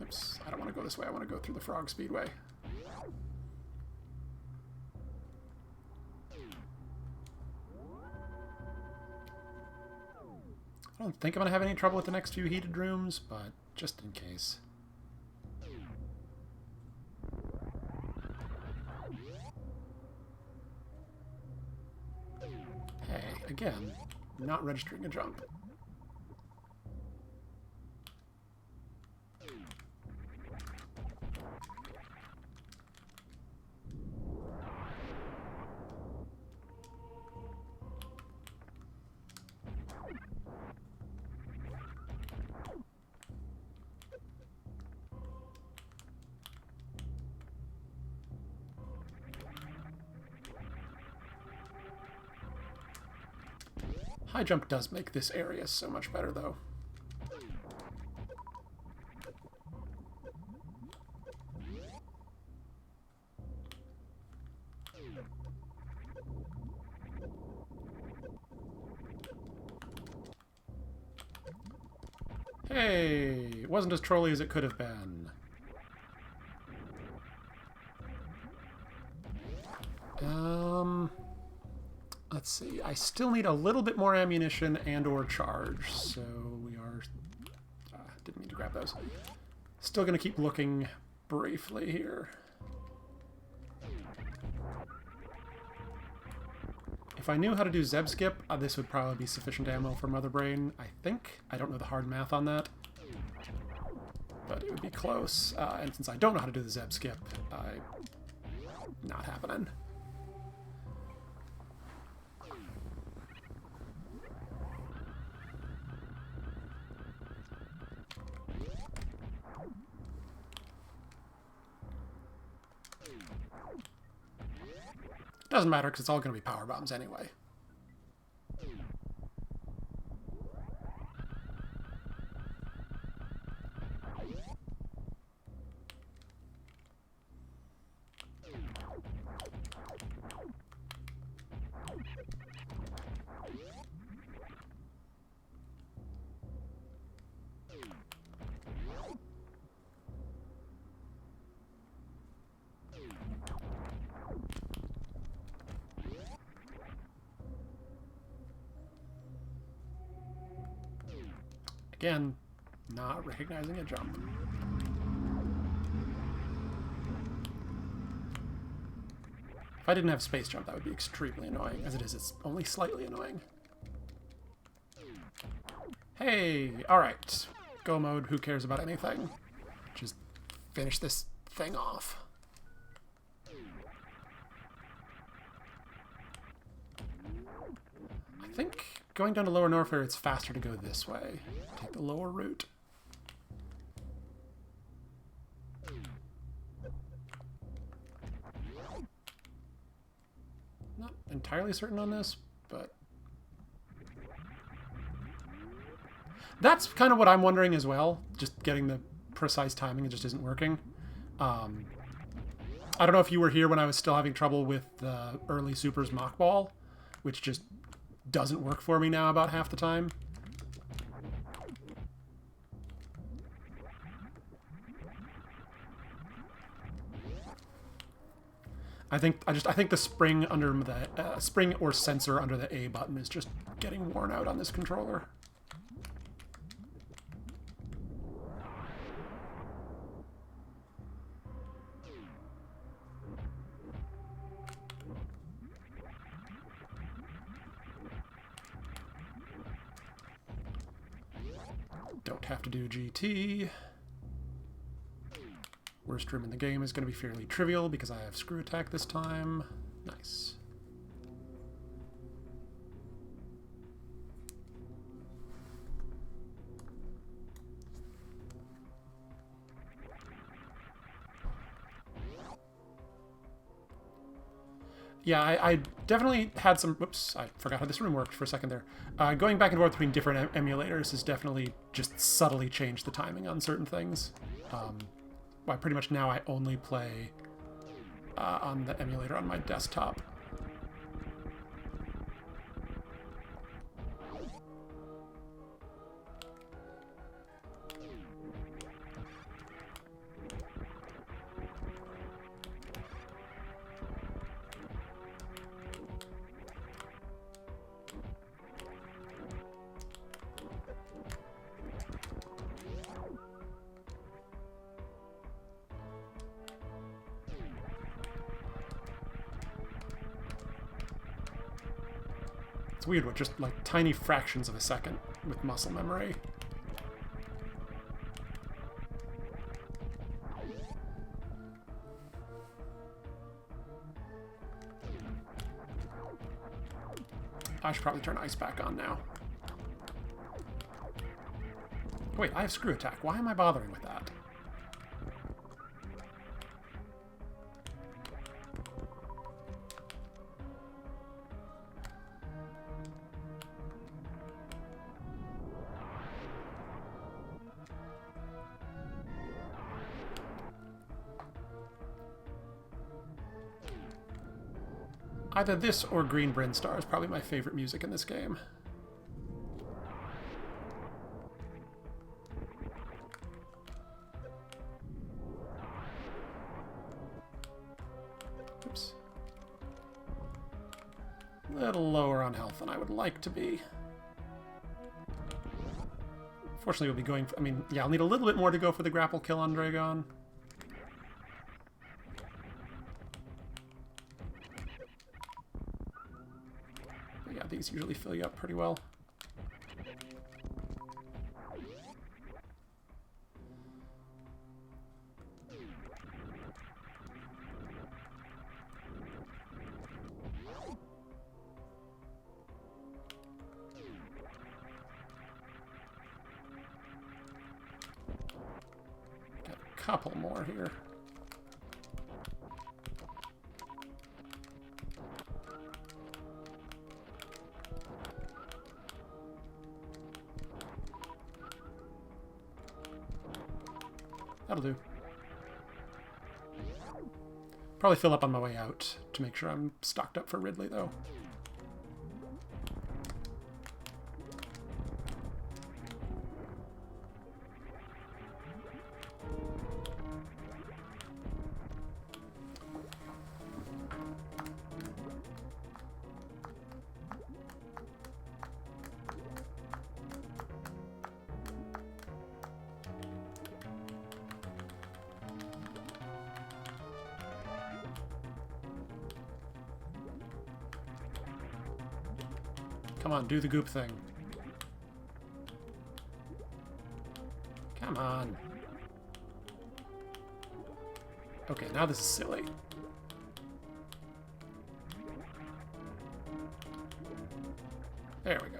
Oops, I don't want to go this way. I want to go through the Frog Speedway. I don't think I'm going to have any trouble with the next few heated rooms, but just in case. Hey, again, not registering a jump. High jump does make this area so much better, though. Hey, it wasn't as trolly as it could have been. Let's see. I still need a little bit more ammunition and or charge, so we are... didn't mean to grab those. Still going to keep looking briefly here. If I knew how to do Zeb Skip, this would probably be sufficient ammo for Mother Brain, I think. I don't know the hard math on that, but it would be close. And since I don't know how to do the Zeb Skip, not happening. Doesn't matter, because it's all going to be power bombs anyway. Again, not recognizing a jump. If I didn't have space jump, that would be extremely annoying. As it is, it's only slightly annoying. Hey! Alright. Go mode, who cares about anything? Just finish this thing off. I think going down to Lower Norfair, it's faster to go this way. Take the lower route. Not entirely certain on this, but... that's kind of what I'm wondering as well. Just getting the precise timing, it just isn't working. I don't know if you were here when I was still having trouble with the early Supers Mock Ball, which just doesn't work for me now about half the time. I think the spring under the spring or sensor under the A button is just getting worn out on this controller. Don't have to do GT. Worst room in the game is going to be fairly trivial because I have screw attack this time. Nice. Yeah, I definitely had some... Whoops, I forgot how this room worked for a second there. Going back and forth between different emulators has definitely just subtly changed the timing on certain things. Well, pretty much now I only play on the emulator on my desktop. It's weird with just like tiny fractions of a second with muscle memory. I should probably turn ice back on now. Wait, I have screw attack. Why am I bothering with that? Either this or Green Brinstar is probably my favorite music in this game. Oops. A little lower on health than I would like to be. Fortunately, we'll be going for, I mean, yeah, I'll need a little bit more to go for the grapple kill on Dragon. But yeah, these usually fill you up pretty well. Couple more here. That'll do. Probably fill up on my way out to make sure I'm stocked up for Ridley, though. Come on, do the goop thing. Come on. Okay, now this is silly. There we go.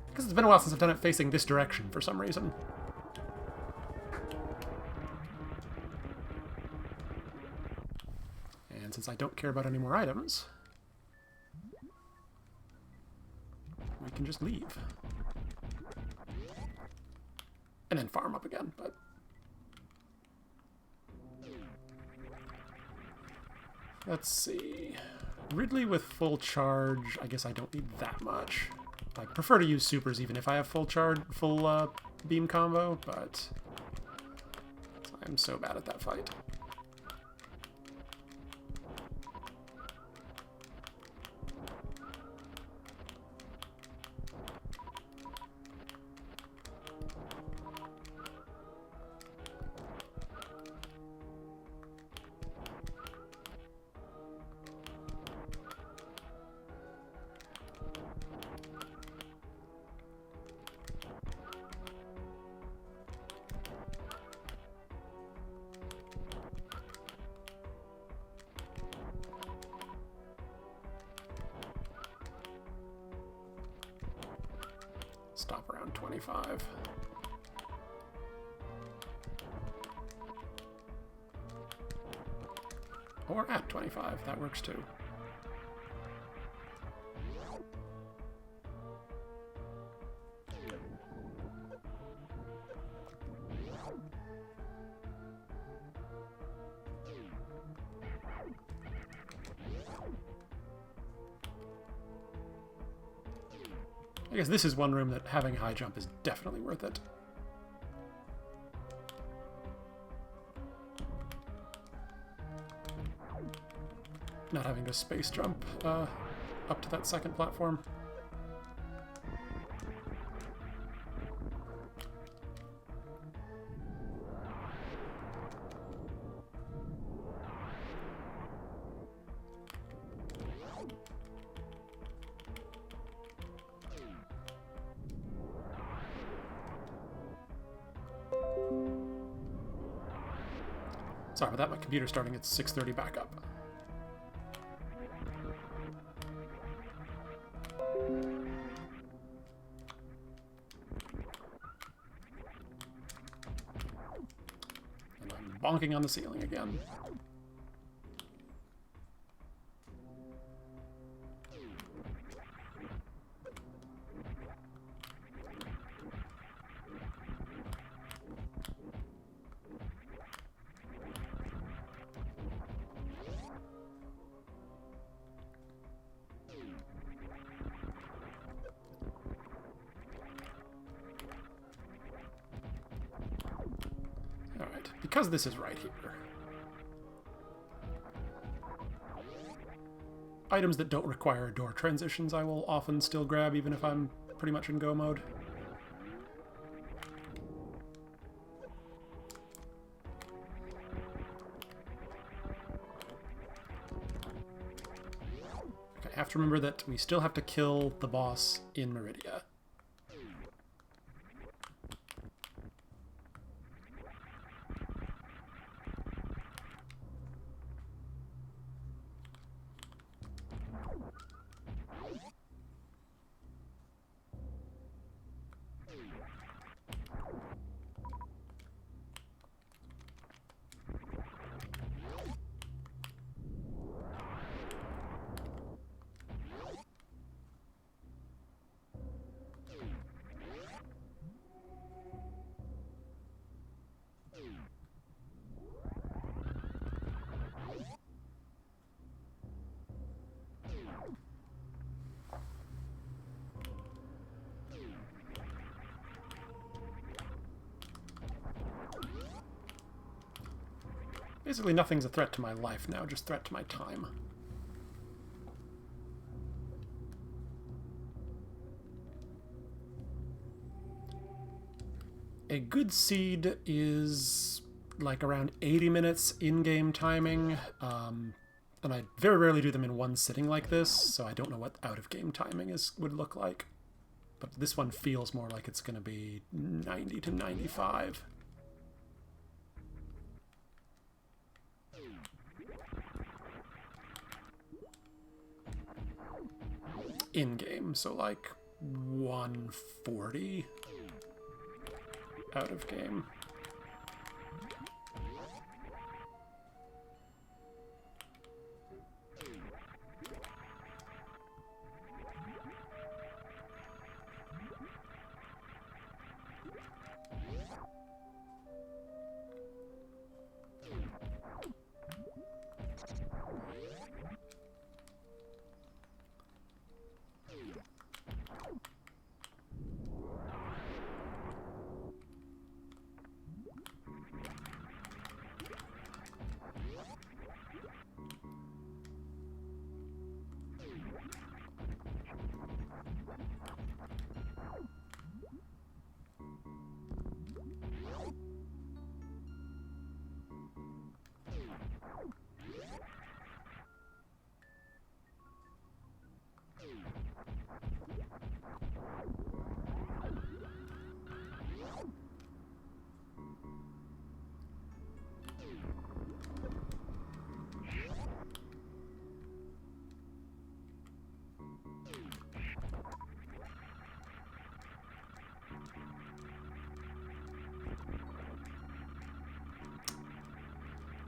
Because it's been a while since I've done it facing this direction for some reason. And since I don't care about any more items, we can just leave. And then farm up again, but... Let's see... Ridley with full charge, I guess I don't need that much. I prefer to use supers even if I have full charge, full beam combo, but I'm so bad at that fight. Stop around 25. Or at 25, that works too. I guess this is one room that having a high jump is definitely worth it. Not having to space jump up to that second platform. Sorry about that, my computer's starting at 6:30 backup. And I'm bonking on the ceiling again. because this is right here. Items that don't require door transitions I will often still grab, even if I'm pretty much in go mode. Okay, I have to remember that we still have to kill the boss in Meridia. Basically, nothing's a threat to my life now, just threat to my time. A good seed is like around 80 minutes in-game timing, and I very rarely do them in one sitting like this, so I don't know what out-of-game timing would look like. But this one feels more like it's going to be 90 to 95. In-game, so like 140 out of game.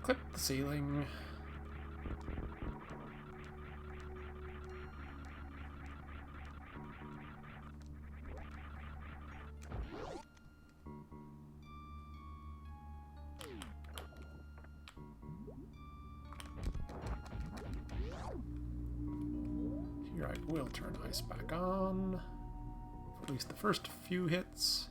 Clip the ceiling. Here I will turn ice back on, for at least the first few hits.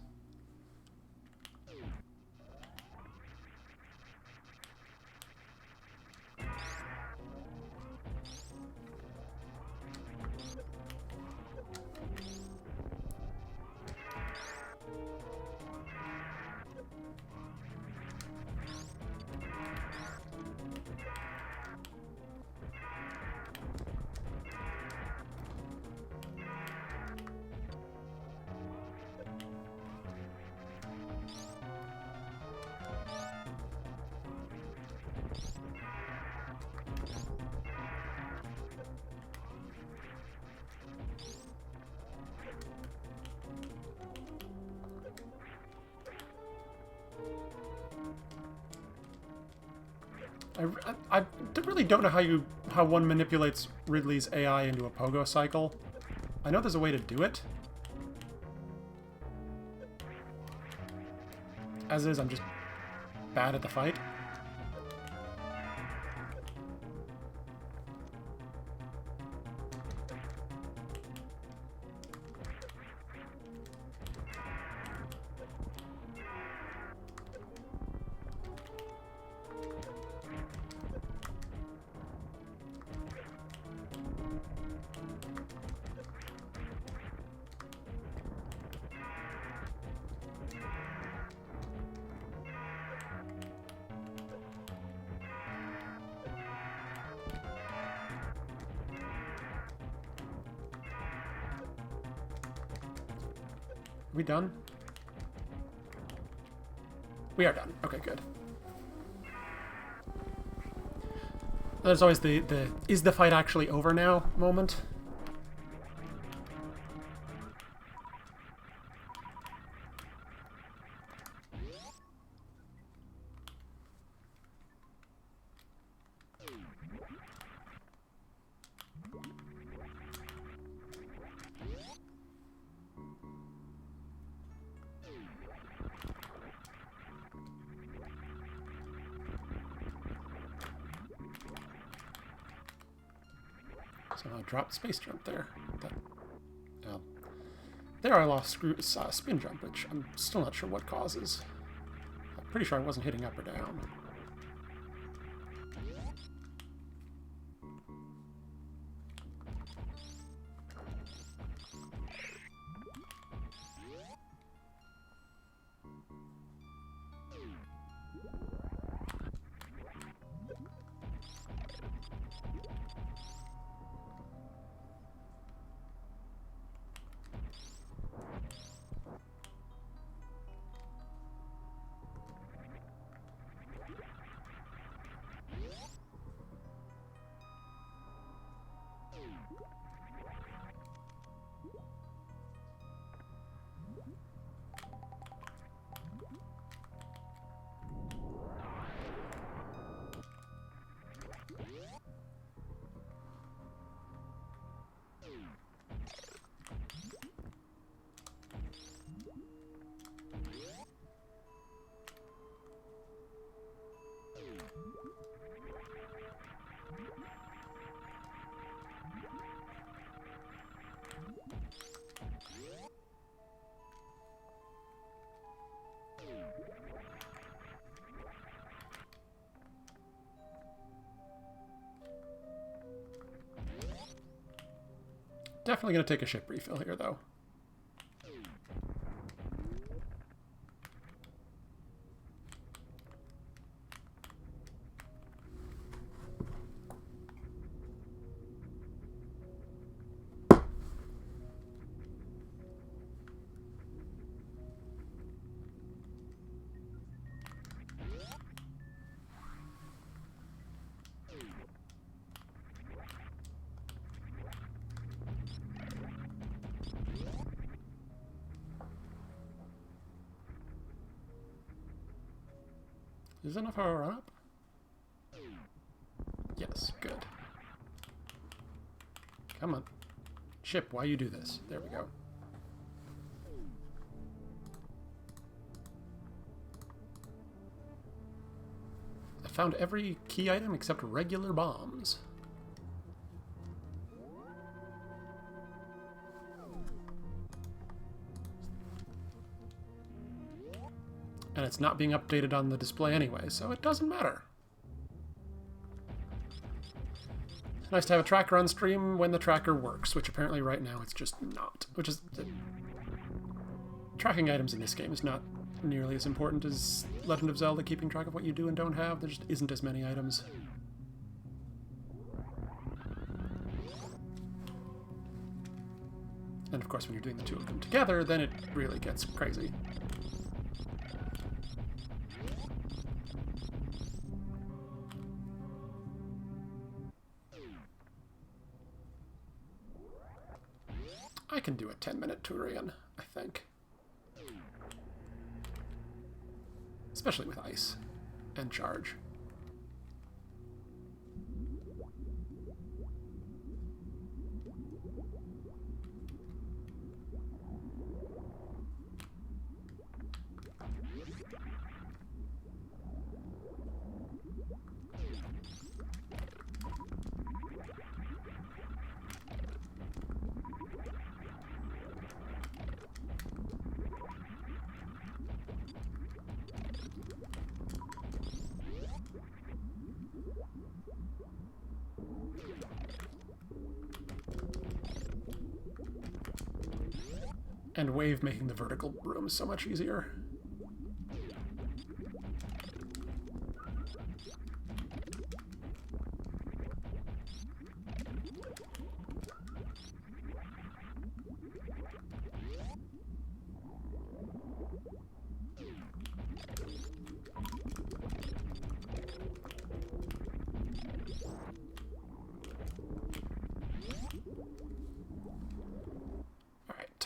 I really don't know how one manipulates Ridley's AI into a pogo cycle. I know there's a way to do it. As is, I'm just bad at the fight. we done? We are done. Okay, good. There's always the is the fight actually over now moment. So I dropped space jump there. There I lost spin jump, which I'm still not sure what causes. I'm pretty sure I wasn't hitting up or down. Definitely going to take a ship refill here, though. Is that enough for a run up? Yes, good. Come on. Ship, why you do this? There we go. I found every key item except regular bombs. And it's not being updated on the display anyway, so it doesn't matter. It's nice to have a tracker on stream when the tracker works, which apparently right now it's just not. Which is... tracking items in this game is not nearly as important as Legend of Zelda, keeping track of what you do and don't have. There just isn't as many items. And of course when you're doing the two of them together, then it really gets crazy. I can do a 10-minute Turian, I think. Especially with ice and charge. And wave making the vertical room so much easier.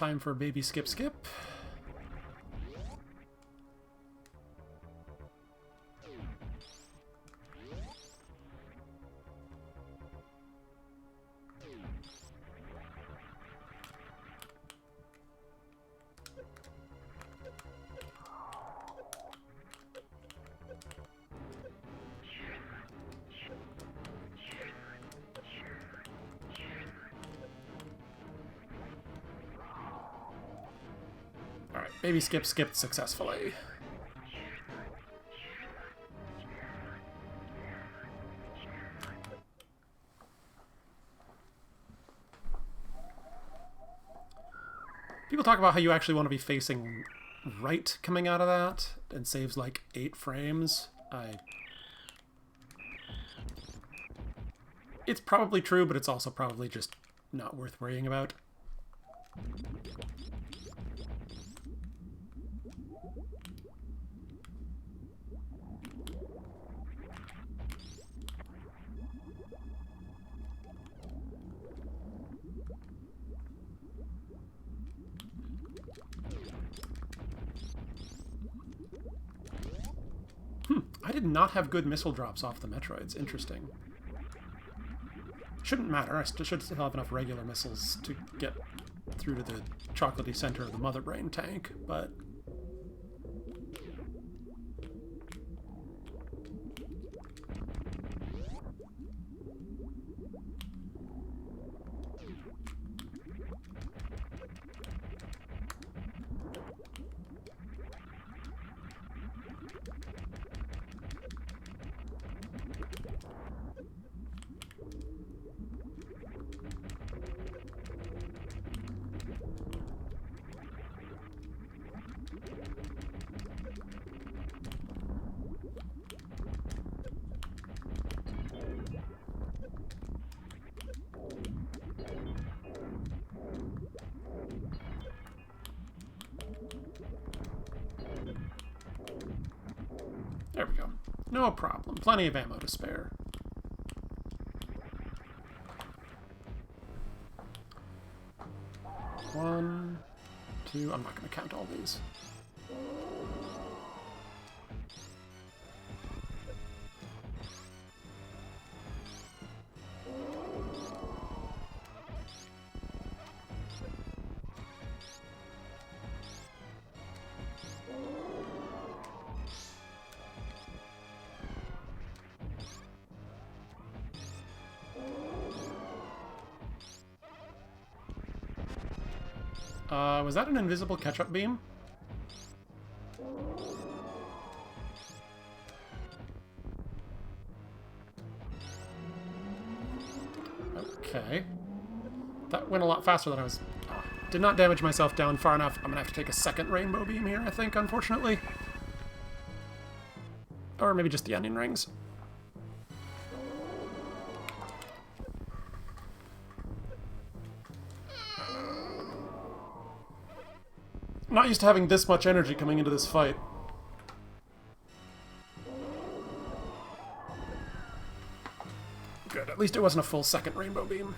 time for baby skip skip. Alright, baby skip skipped successfully. People talk about how you actually want to be facing right coming out of that and saves like 8 frames. It's probably true, but it's also probably just not worth worrying about. I did not have good missile drops off the Metroids. Interesting. Shouldn't matter. I should still have enough regular missiles to get through to the chocolatey center of the Mother Brain tank, but... There we go. No problem. Plenty of ammo to spare. One, two... I'm not going to count all these. Was that an invisible catch-up beam? Okay. That went a lot faster than I was... did not damage myself down far enough. I'm gonna have to take a second rainbow beam here, I think, unfortunately. Or maybe just the onion rings. I'm not used to having this much energy coming into this fight. Good, at least it wasn't a full second rainbow beam.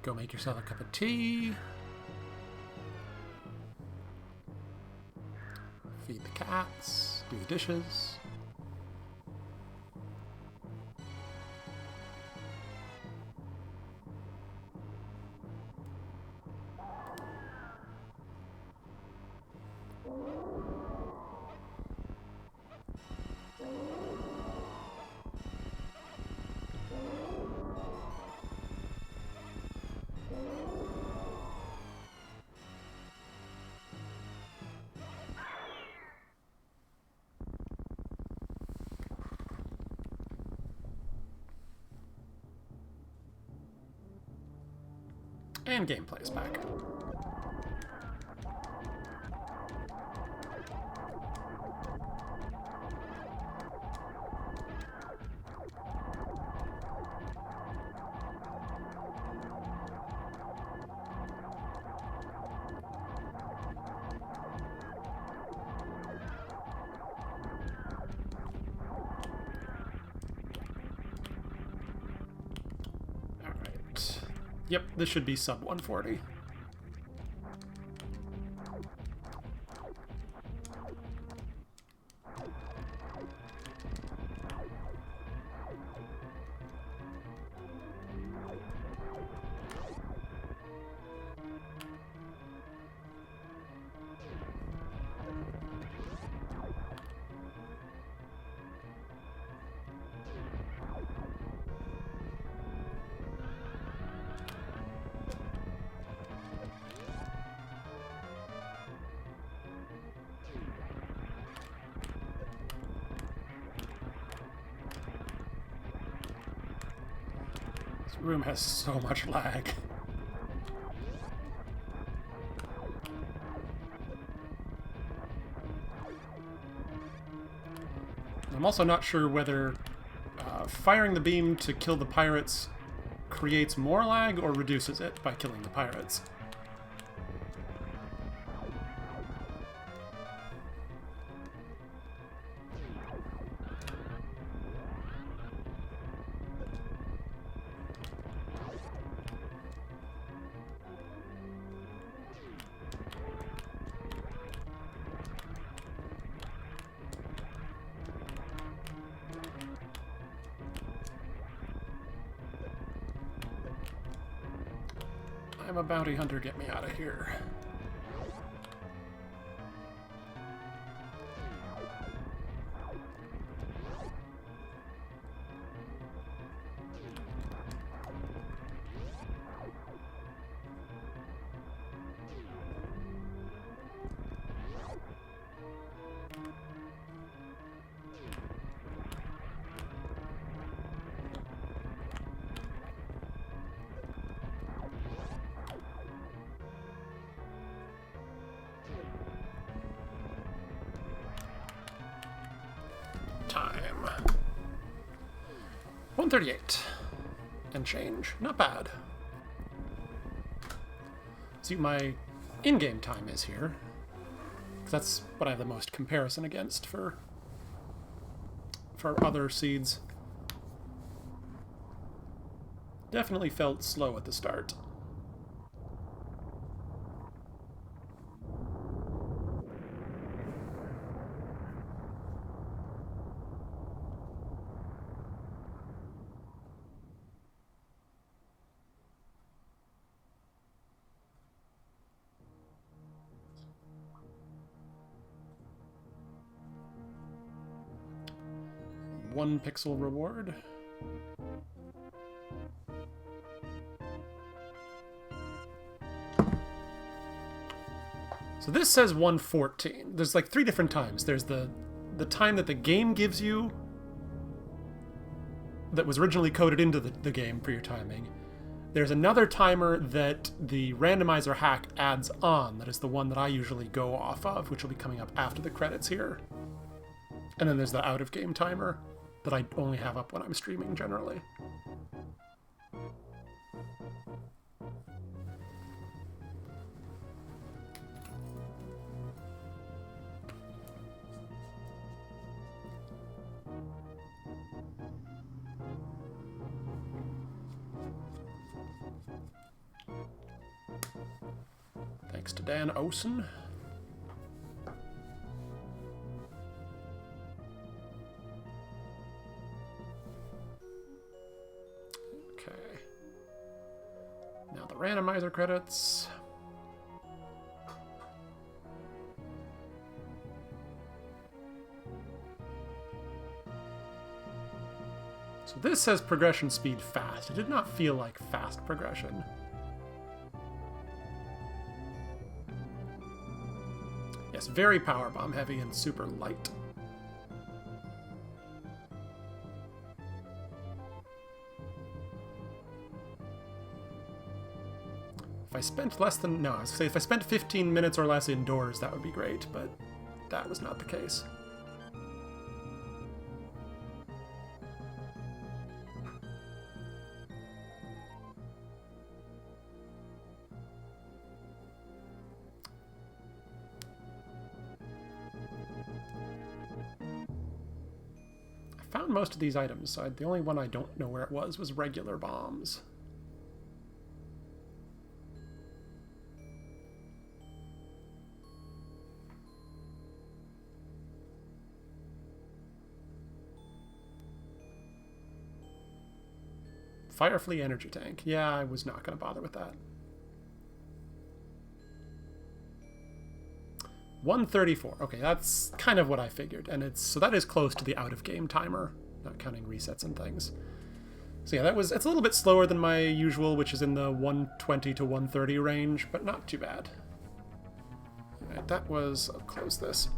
Go make yourself a cup of tea. Feed the cats. Do the dishes. And gameplay is back. Yep, this should be sub 140. This room has so much lag. I'm also not sure whether firing the beam to kill the pirates creates more lag or reduces it by killing the pirates. I'm a bounty hunter, get me out of here. Time. 138 and change. Not bad. See, my in-game time is here. That's what I have the most comparison against for other seeds. Definitely felt slow at the start. One pixel reward. So this says 114. There's like 3 different times. There's the time that the game gives you that was originally coded into the game for your timing. There's another timer that the randomizer hack adds on. That is the one that I usually go off of, which will be coming up after the credits here. And then there's the out-of-game timer that I only have up when I'm streaming generally. Thanks to Dan Osen. Randomizer credits. So this says progression speed fast. It did not feel like fast progression. Yes, very powerbomb heavy and super light. If I spent less than... No, I was going to say if I spent 15 minutes or less indoors, that would be great, but that was not the case. I found most of these items, so the only one I don't know where it was regular bombs. Firefly energy tank. Yeah, I was not going to bother with that. 134. Okay, that's kind of what I figured, and so that is close to the out-of-game timer, not counting resets and things. So yeah, it's a little bit slower than my usual, which is in the 120 to 130 range, but not too bad. All right, I'll close this.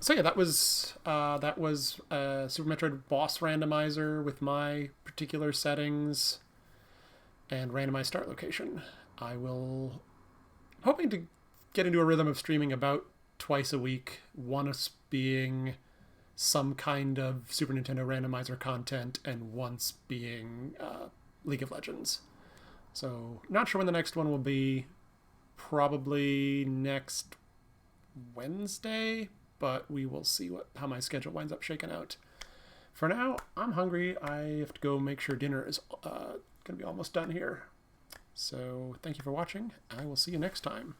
So yeah, that was Super Metroid boss randomizer with my particular settings and randomized start location. I'm hoping to get into a rhythm of streaming about twice a week, once being some kind of Super Nintendo randomizer content and once being League of Legends. So not sure when the next one will be, probably next Wednesday, but we will see how my schedule winds up shaking out. For now, I'm hungry. I have to go make sure dinner is going to be almost done here. So thank you for watching. I will see you next time.